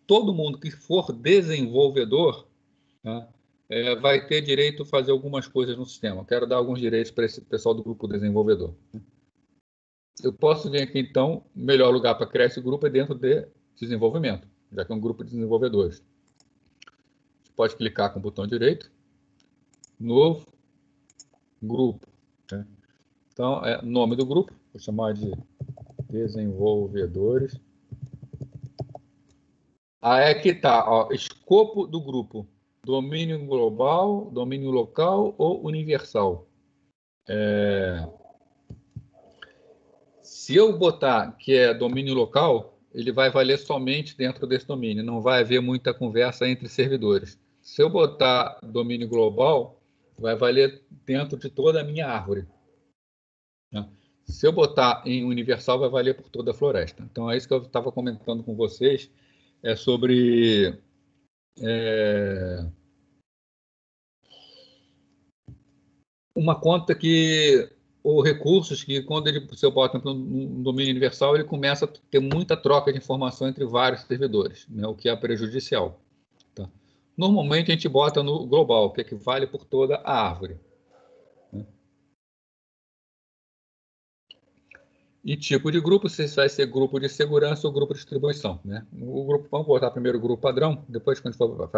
todo mundo que for desenvolvedor, tá? Vai ter direito a fazer algumas coisas no sistema. Eu quero dar alguns direitos para esse pessoal do grupo desenvolvedor. Eu posso vir aqui, então, o melhor lugar para criar esse grupo é dentro de desenvolvimento, já que é um grupo de desenvolvedores. Você pode clicar com o botão direito, novo, grupo. Né? Então, nome do grupo, vou chamar de desenvolvedores. Aí aqui está, escopo do grupo, domínio global, domínio local ou universal. Se eu botar que é domínio local, ele vai valer somente dentro desse domínio, não vai haver muita conversa entre servidores. Se eu botar domínio global, vai valer dentro de toda a minha árvore. Se eu botar em universal, vai valer por toda a floresta. Então, é isso que eu estava comentando com vocês, sobre uma conta que ou recursos que, quando se eu boto no domínio universal, ele começa a ter muita troca de informação entre vários servidores, né, o que é prejudicial. Tá? Normalmente, a gente bota no global, que vale por toda a árvore. Né? E tipo de grupo, se vai ser grupo de segurança ou grupo de distribuição. Né? O grupo, vamos botar primeiro o grupo padrão, depois, quando a gente for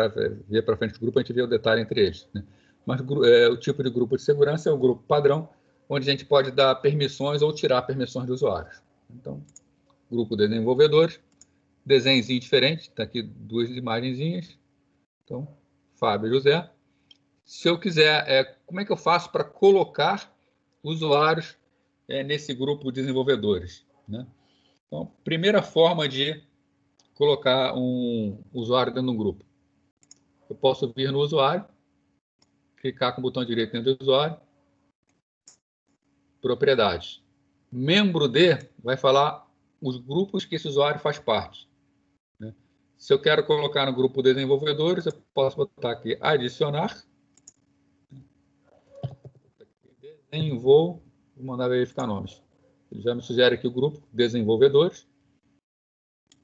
ver para frente o grupo, a gente vê o detalhe entre eles. Né? Mas o tipo de grupo de segurança é o grupo padrão, onde a gente pode dar permissões ou tirar permissões de usuários. Então, grupo de desenvolvedores, desenhozinho diferente, está aqui duas imagenzinhas. Então, Fábio e José. Se eu quiser, como é que eu faço para colocar usuários nesse grupo de desenvolvedores? Né? Então, primeira forma de colocar um usuário dentro de um grupo. Eu posso vir no usuário, clicar com o botão direito dentro do usuário, propriedades. Membro de vai falar os grupos que esse usuário faz parte, né? Se eu quero colocar no grupo desenvolvedores, eu posso botar aqui adicionar. Vou mandar verificar nomes. Ele já me sugere aqui o grupo desenvolvedores.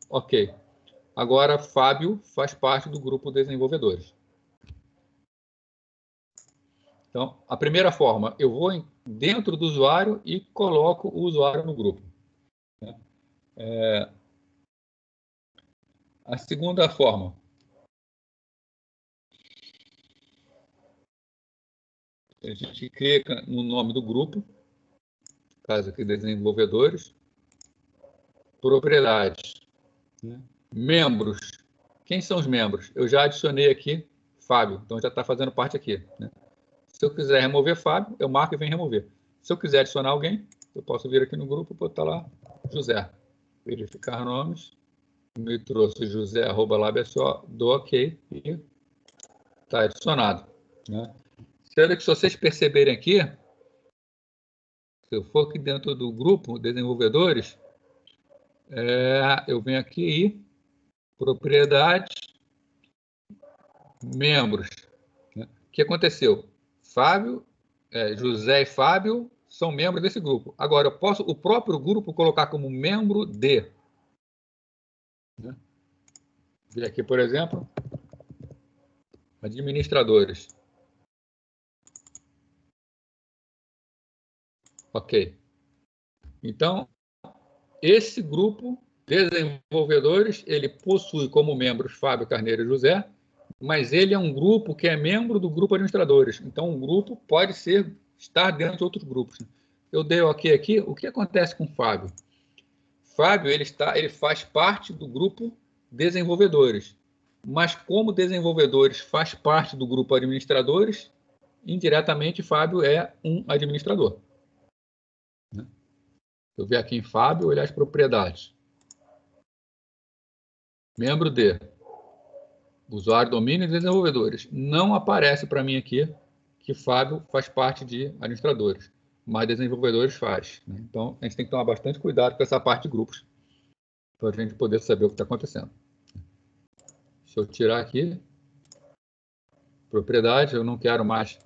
Ok. Agora, Fábio faz parte do grupo desenvolvedores. Então, a primeira forma, eu vou dentro do usuário e coloco o usuário no grupo. A segunda forma, a gente clica no nome do grupo, no caso aqui, desenvolvedores, propriedades, né? Membros. Quem são os membros? Eu já adicionei aqui Fábio, então já está fazendo parte aqui, né? Se eu quiser remover Fábio, eu marco e venho remover. Se eu quiser adicionar alguém, eu posso vir aqui no grupo e botar lá José. Verificar nomes. Me trouxe José@LabSO, dou OK e está adicionado, né? Sendo que se vocês perceberem aqui, se eu for aqui dentro do grupo desenvolvedores, eu venho aqui e propriedades, membros, né? O que aconteceu? Fábio, José e Fábio são membros desse grupo. Agora, eu posso o próprio grupo colocar como membro de. Né? Vem aqui, por exemplo, administradores. Ok. Então, esse grupo, desenvolvedores, ele possui como membros Fábio, Carneiro e José, mas ele é um grupo que é membro do grupo administradores. Então, um grupo pode estar dentro de outros grupos. Eu dei OK aqui. O que acontece com o Fábio? Fábio, ele faz parte do grupo desenvolvedores. Mas como desenvolvedores faz parte do grupo administradores, indiretamente Fábio é um administrador. Eu venho aqui em Fábio, olhar as propriedades. Membro de usuário, domínio e desenvolvedores. Não aparece para mim aqui que Fábio faz parte de administradores, mas desenvolvedores faz, né? Então, a gente tem que tomar bastante cuidado com essa parte de grupos, para a gente poder saber o que está acontecendo. Deixa eu tirar aqui. Propriedade, eu não quero mais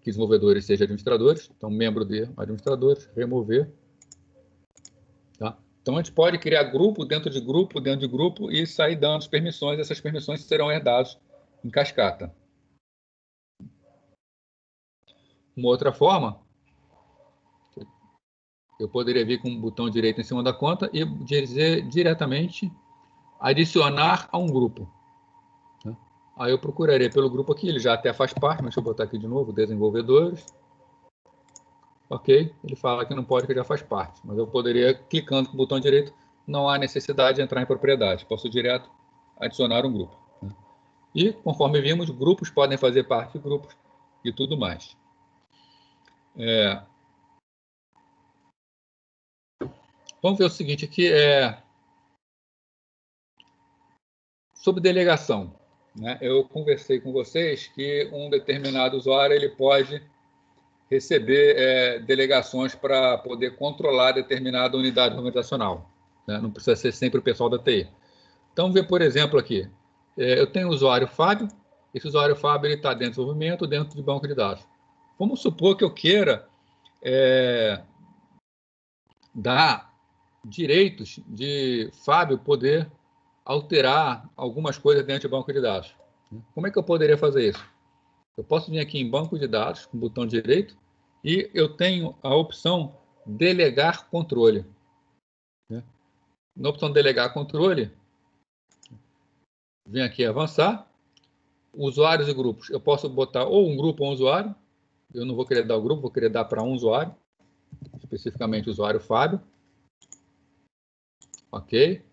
que desenvolvedores sejam administradores, então membro de administradores, remover. Tá? Então, a gente pode criar grupo dentro de grupo e sair dando as permissões. Essas permissões serão herdadas em cascata. Uma outra forma, eu poderia vir com um botão direito em cima da conta e dizer diretamente adicionar a um grupo. Né? Aí eu procuraria pelo grupo aqui, ele já até faz parte, mas deixa eu botar aqui de novo, desenvolvedores. Ok, ele fala que não pode, que já faz parte. Mas eu poderia, clicando com o botão direito, não há necessidade de entrar em propriedade. Posso direto adicionar um grupo. Né? E, conforme vimos, grupos podem fazer parte de grupos e tudo mais. Vamos ver o seguinte aqui, sobre delegação. Né? Eu conversei com vocês que um determinado usuário ele pode receber delegações para poder controlar determinada unidade organizacional. Né? Não precisa ser sempre o pessoal da TI. Então, ver, por exemplo, aqui. Eu tenho o usuário Fábio. Esse usuário Fábio está dentro de desenvolvimento, dentro de banco de dados. Vamos supor que eu queira dar direitos de Fábio poder alterar algumas coisas dentro de banco de dados. Como é que eu poderia fazer isso? Eu posso vir aqui em banco de dados, com o botão direito, e eu tenho a opção delegar controle. Na opção delegar controle, vem aqui avançar, usuários e grupos. Eu posso botar ou um grupo ou um usuário. Eu não vou querer dar o grupo, vou querer dar para um usuário, especificamente o usuário Fábio. Ok.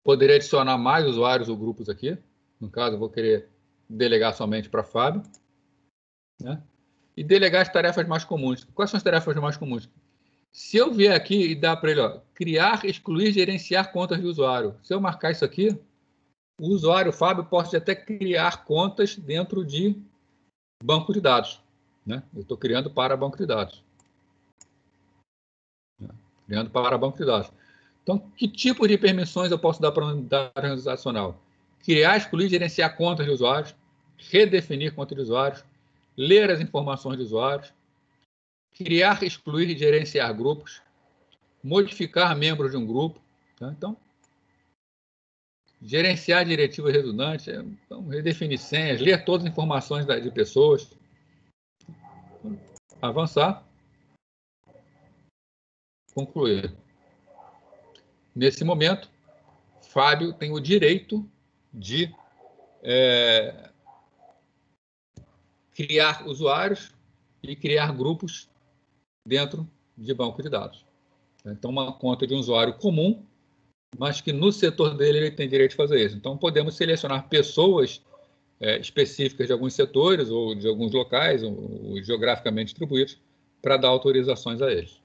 Poderia adicionar mais usuários ou grupos aqui. No caso, eu vou querer delegar somente para Fábio. Né? E delegar as tarefas mais comuns. Quais são as tarefas mais comuns? Se eu vier aqui e dar para ele, criar, excluir, gerenciar contas de usuário. Se eu marcar isso aqui, o usuário Fábio pode até criar contas dentro de banco de dados. Né? Eu estou criando para banco de dados. Criando para banco de dados. Então, que tipo de permissões eu posso dar para a unidade organizacional? Criar, excluir, gerenciar contas de usuários, redefinir contas de usuários, ler as informações de usuários, criar, excluir e gerenciar grupos, modificar membros de um grupo. Tá? Então, gerenciar diretivas redundantes, então, redefinir senhas, ler todas as informações de pessoas, avançar, concluir. Nesse momento, Fábio tem o direito de criar usuários e criar grupos dentro de banco de dados. Então, uma conta de um usuário comum, mas que no setor dele ele tem direito de fazer isso. Então, podemos selecionar pessoas específicas de alguns setores ou de alguns locais, ou geograficamente distribuídos, para dar autorizações a eles.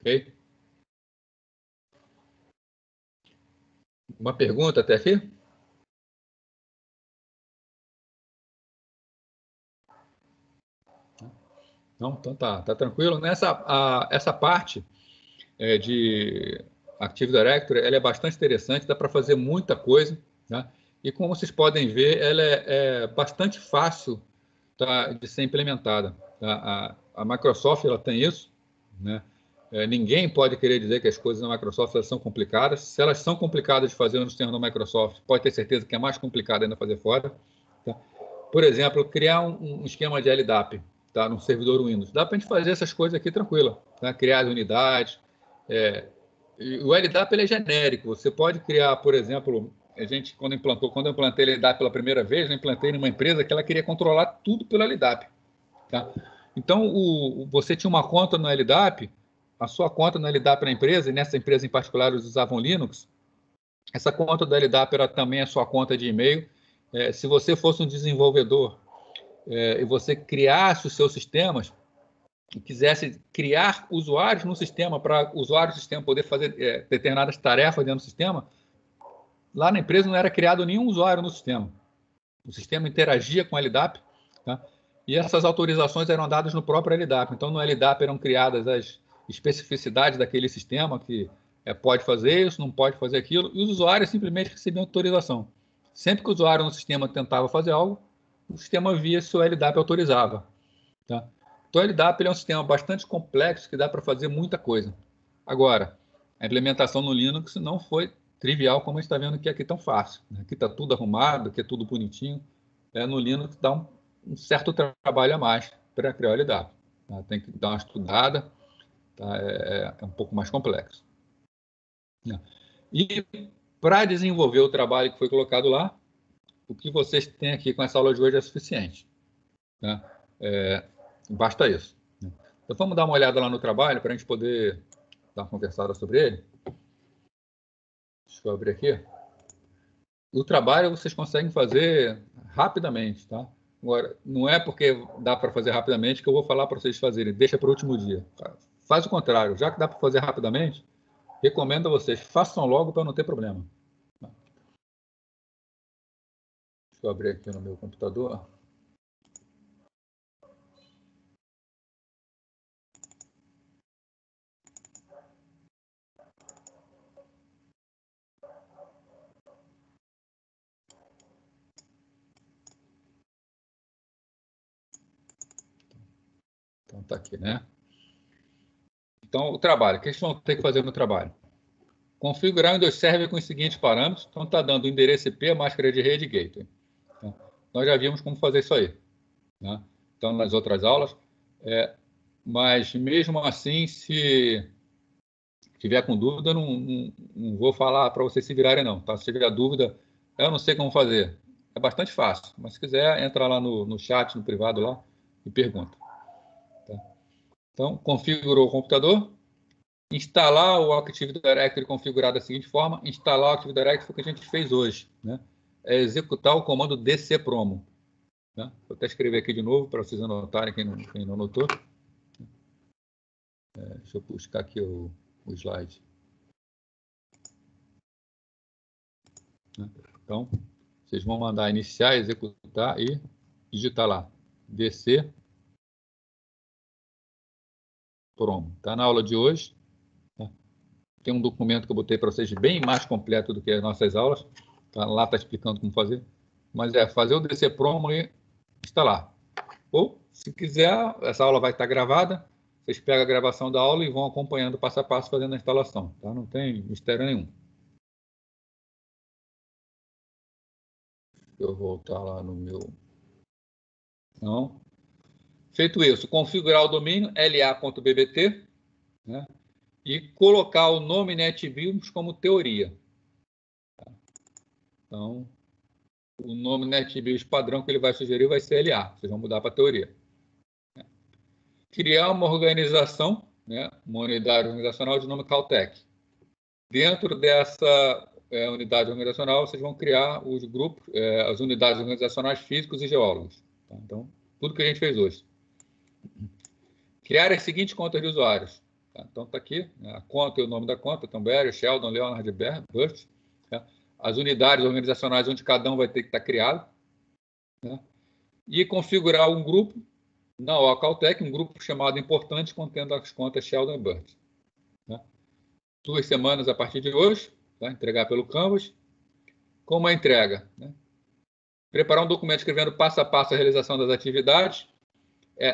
Ok? Uma pergunta até aqui? Não? Então tá tranquilo. Essa parte de Active Directory, ela é bastante interessante, dá para fazer muita coisa, né? E como vocês podem ver, ela é bastante fácil, tá, de ser implementada. Tá? A Microsoft ela tem isso, né? Ninguém pode querer dizer que as coisas na Microsoft elas são complicadas. Se elas são complicadas de fazer no sistema da Microsoft, pode ter certeza que é mais complicado ainda fazer fora. Tá? Por exemplo, criar um esquema de LDAP, tá, num servidor Windows. Dá para a gente fazer essas coisas aqui tranquila, tá? Criar as unidades. O LDAP ele é genérico. Você pode criar, por exemplo, quando eu implantei o LDAP pela primeira vez, eu implantei numa empresa que ela queria controlar tudo pelo LDAP. Tá? Então, você tinha uma conta no LDAP, a sua conta no LDAP na empresa, e nessa empresa em particular eles usavam Linux, essa conta do LDAP era também a sua conta de e-mail. Se você fosse um desenvolvedor e você criasse os seus sistemas, e quisesse criar usuários no sistema, para usuários do sistema poder fazer determinadas tarefas dentro do sistema, lá na empresa não era criado nenhum usuário no sistema. O sistema interagia com o LDAP, tá? E essas autorizações eram dadas no próprio LDAP. Então, no LDAP eram criadas as especificidades daquele sistema, que pode fazer isso, não pode fazer aquilo, e os usuários simplesmente recebiam autorização. Sempre que o usuário no sistema tentava fazer algo, o sistema via se o LDAP autorizava. Tá? Então, o LDAP é um sistema bastante complexo que dá para fazer muita coisa. Agora, a implementação no Linux não foi trivial, como a gente está vendo que aqui tão fácil. Aqui está tudo arrumado, aqui é tudo bonitinho. No Linux dá um certo trabalho a mais para criar o LDAP. Tá? Tem que dar uma estudada, tá? É um pouco mais complexo. E para desenvolver o trabalho que foi colocado lá, o que vocês têm aqui com essa aula de hoje é suficiente. Né? Basta isso. Então vamos dar uma olhada lá no trabalho para a gente poder dar uma conversada sobre ele. Deixa eu abrir aqui. O trabalho vocês conseguem fazer rapidamente, tá? Agora, não é porque dá para fazer rapidamente que eu vou falar para vocês fazerem. Deixa para o último dia. Faz o contrário. Já que dá para fazer rapidamente, recomendo a vocês, façam logo para não ter problema. Deixa eu abrir aqui no meu computador. Então tá aqui, né? Então, o trabalho. O que vocês vão ter que fazer no trabalho? Configurar o Windows Server com os seguintes parâmetros. Então, está dando o endereço IP, máscara de rede e gateway. Então, nós já vimos como fazer isso aí, né? Então, nas outras aulas. Mas, mesmo assim, se tiver com dúvida, não vou falar para vocês se virarem, não. Tá? Se tiver dúvida, eu não sei como fazer. É bastante fácil. Mas, se quiser, entra lá no chat, no privado lá, e pergunta. Tá? Então, configurou o computador. Instalar o Active Directory configurado da seguinte forma: instalar o Active Directory foi o que a gente fez hoje, né? É executar o comando dcpromo. Né? Vou até escrever aqui de novo para vocês anotarem, quem não anotou. Deixa eu buscar aqui o slide. Né? Então, vocês vão mandar iniciar, executar e digitar lá dcpromo. Está na aula de hoje. Né? tem um documento que eu botei para vocês bem mais completo do que as nossas aulas. Tá? Lá está explicando como fazer. Mas é fazer o DC Promo e instalar. Ou, se quiser, essa aula vai estar gravada, vocês pegam a gravação da aula e vão acompanhando passo a passo fazendo a instalação. Tá? Não tem mistério nenhum. Eu vou voltar lá no meu... Não. Feito isso, configurar o domínio la.bbt, né? E colocar o nome NetViews como teoria. Então, o nome NetViews padrão que ele vai sugerir vai ser LA. Vocês vão mudar para teoria. Criar uma organização, né? Uma unidade organizacional de nome Caltech. Dentro dessa unidade organizacional, vocês vão criar os grupos, as unidades organizacionais físicos e geólogos. Tá? Então, tudo que a gente fez hoje. Criar as seguintes contas de usuários. Tá? Então, está aqui, né? A conta e o nome da conta, Tomberry, Sheldon, Leonard, Burt. Tá? As unidades organizacionais onde cada um vai ter que estar criado. Né? E configurar um grupo na Caltech, um grupo chamado importante, contendo as contas Sheldon e Burt. Né? 2 semanas a partir de hoje, tá? Entregar pelo Canvas. Como a entrega? Né? Preparar um documento escrevendo passo a passo a realização das atividades.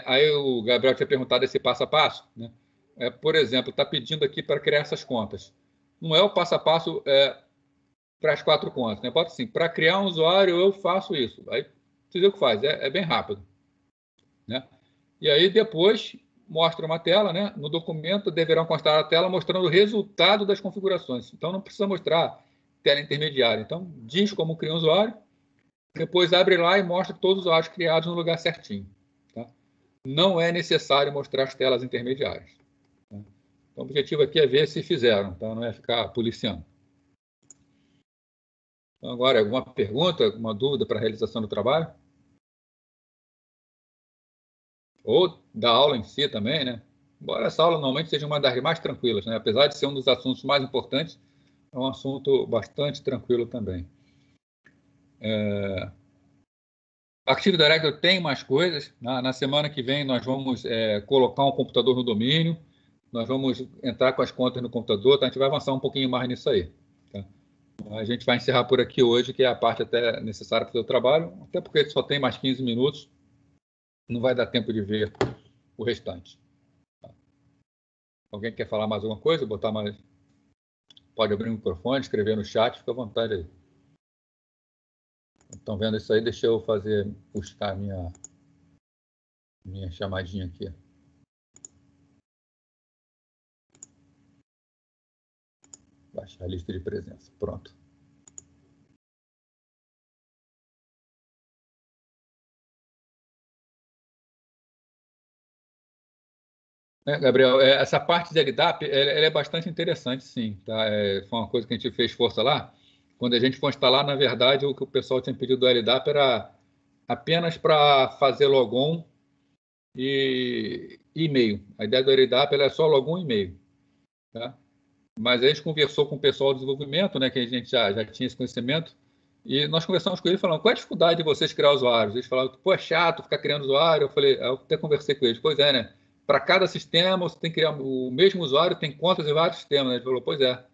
Aí o Gabriel tinha perguntado esse passo a passo. Né? Por exemplo, está pedindo aqui para criar essas contas. Não é o passo a passo para as 4 contas. Né? Bota assim, para criar um usuário eu faço isso. Aí você vê o que faz, é bem rápido. Né? E aí depois mostra uma tela, né? No documento deverão constar a tela mostrando o resultado das configurações. Então não precisa mostrar tela intermediária. Então diz como criar um usuário, depois abre lá e mostra todos os usuários criados no lugar certinho. Tá? Não é necessário mostrar as telas intermediárias. Tá? Então o objetivo aqui é ver se fizeram, tá? Não é ficar policiando. Então, agora, alguma pergunta, alguma dúvida para a realização do trabalho? Ou da aula em si também, né? Embora essa aula normalmente seja uma das mais tranquilas, né? Apesar de ser um dos assuntos mais importantes, é um assunto bastante tranquilo também. Active Directory tem mais coisas. Na semana que vem nós vamos colocar um computador no domínio, nós vamos entrar com as contas no computador, tá? A gente vai avançar um pouquinho mais nisso aí. Tá? A gente vai encerrar por aqui hoje, que é a parte até necessária para o seu trabalho, até porque só tem mais 15 minutos, não vai dar tempo de ver o restante. Alguém quer falar mais alguma coisa? Botar mais... Pode abrir o microfone, escrever no chat, fica à vontade aí. Estão vendo isso aí? Deixa eu buscar a minha chamadinha aqui. Baixar a lista de presença. Pronto. Gabriel, essa parte de LDAP ela é bastante interessante, sim. Tá? Foi uma coisa que a gente fez força lá. Quando a gente foi instalar, na verdade, o que o pessoal tinha pedido do LDAP era apenas para fazer logon e e-mail. A ideia do LDAP é só logon e e-mail. Tá? Mas a gente conversou com o pessoal do desenvolvimento, né, que a gente já tinha esse conhecimento, e nós conversamos com eles falando, qual é a dificuldade de vocês criar usuários? Eles falaram, pô, é chato ficar criando usuário. Eu até conversei com eles, pois é, né? Para cada sistema, você tem que criar o mesmo usuário, tem contas em vários sistemas. Ele falou, pois é.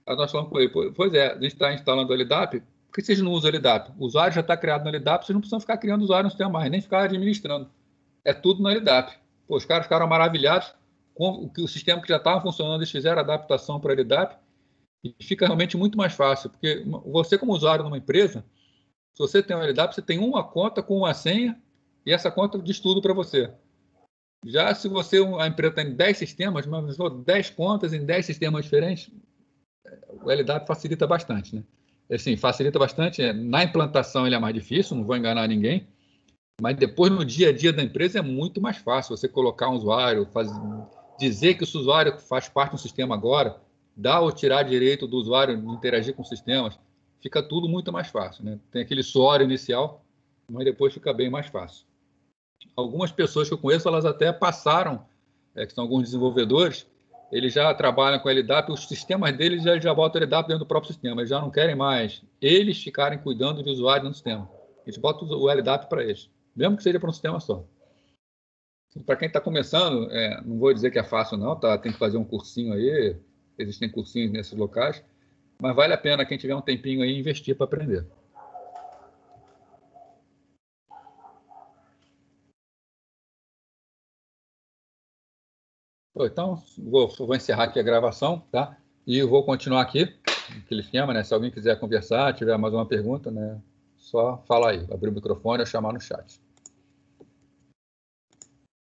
Aí nós falamos com ele, pois é, a gente está instalando o LDAP, por que vocês não usam o LDAP? O usuário já está criado no LDAP, vocês não precisam ficar criando usuário no sistema mais, nem ficar administrando. É tudo no LDAP. Pô, os caras ficaram maravilhados com o sistema que já estava funcionando, eles fizeram a adaptação para o LDAP e fica realmente muito mais fácil, porque você, como usuário numa empresa, se você tem um LDAP, você tem uma conta com uma senha e essa conta diz tudo para você. Já se a empresa tem 10 sistemas, mas 10 contas em 10 sistemas diferentes, o LDAP facilita bastante, né? Assim, facilita bastante. Na implantação ele é mais difícil, não vou enganar ninguém, mas depois no dia a dia da empresa é muito mais fácil você colocar um usuário, dizer que o usuário faz parte do sistema agora, dar ou tirar direito do usuário de interagir com sistemas, fica tudo muito mais fácil, né? Tem aquele suor inicial, mas depois fica bem mais fácil. Algumas pessoas que eu conheço, elas até passaram, que são alguns desenvolvedores, eles já trabalham com LDAP, os sistemas deles já botam LDAP dentro do próprio sistema, eles já não querem mais eles ficarem cuidando de usuário no sistema. Eles botam o LDAP para eles, mesmo que seja para um sistema só. Para quem está começando, não vou dizer que é fácil não, tá? Tem que fazer um cursinho aí, existem cursinhos nesses locais, mas vale a pena quem tiver um tempinho aí investir para aprender. Então, vou encerrar aqui a gravação, tá? E vou continuar aqui, aquele esquema, né? Se alguém quiser conversar, tiver mais uma pergunta, né? Só falar aí, abrir o microfone ou chamar no chat.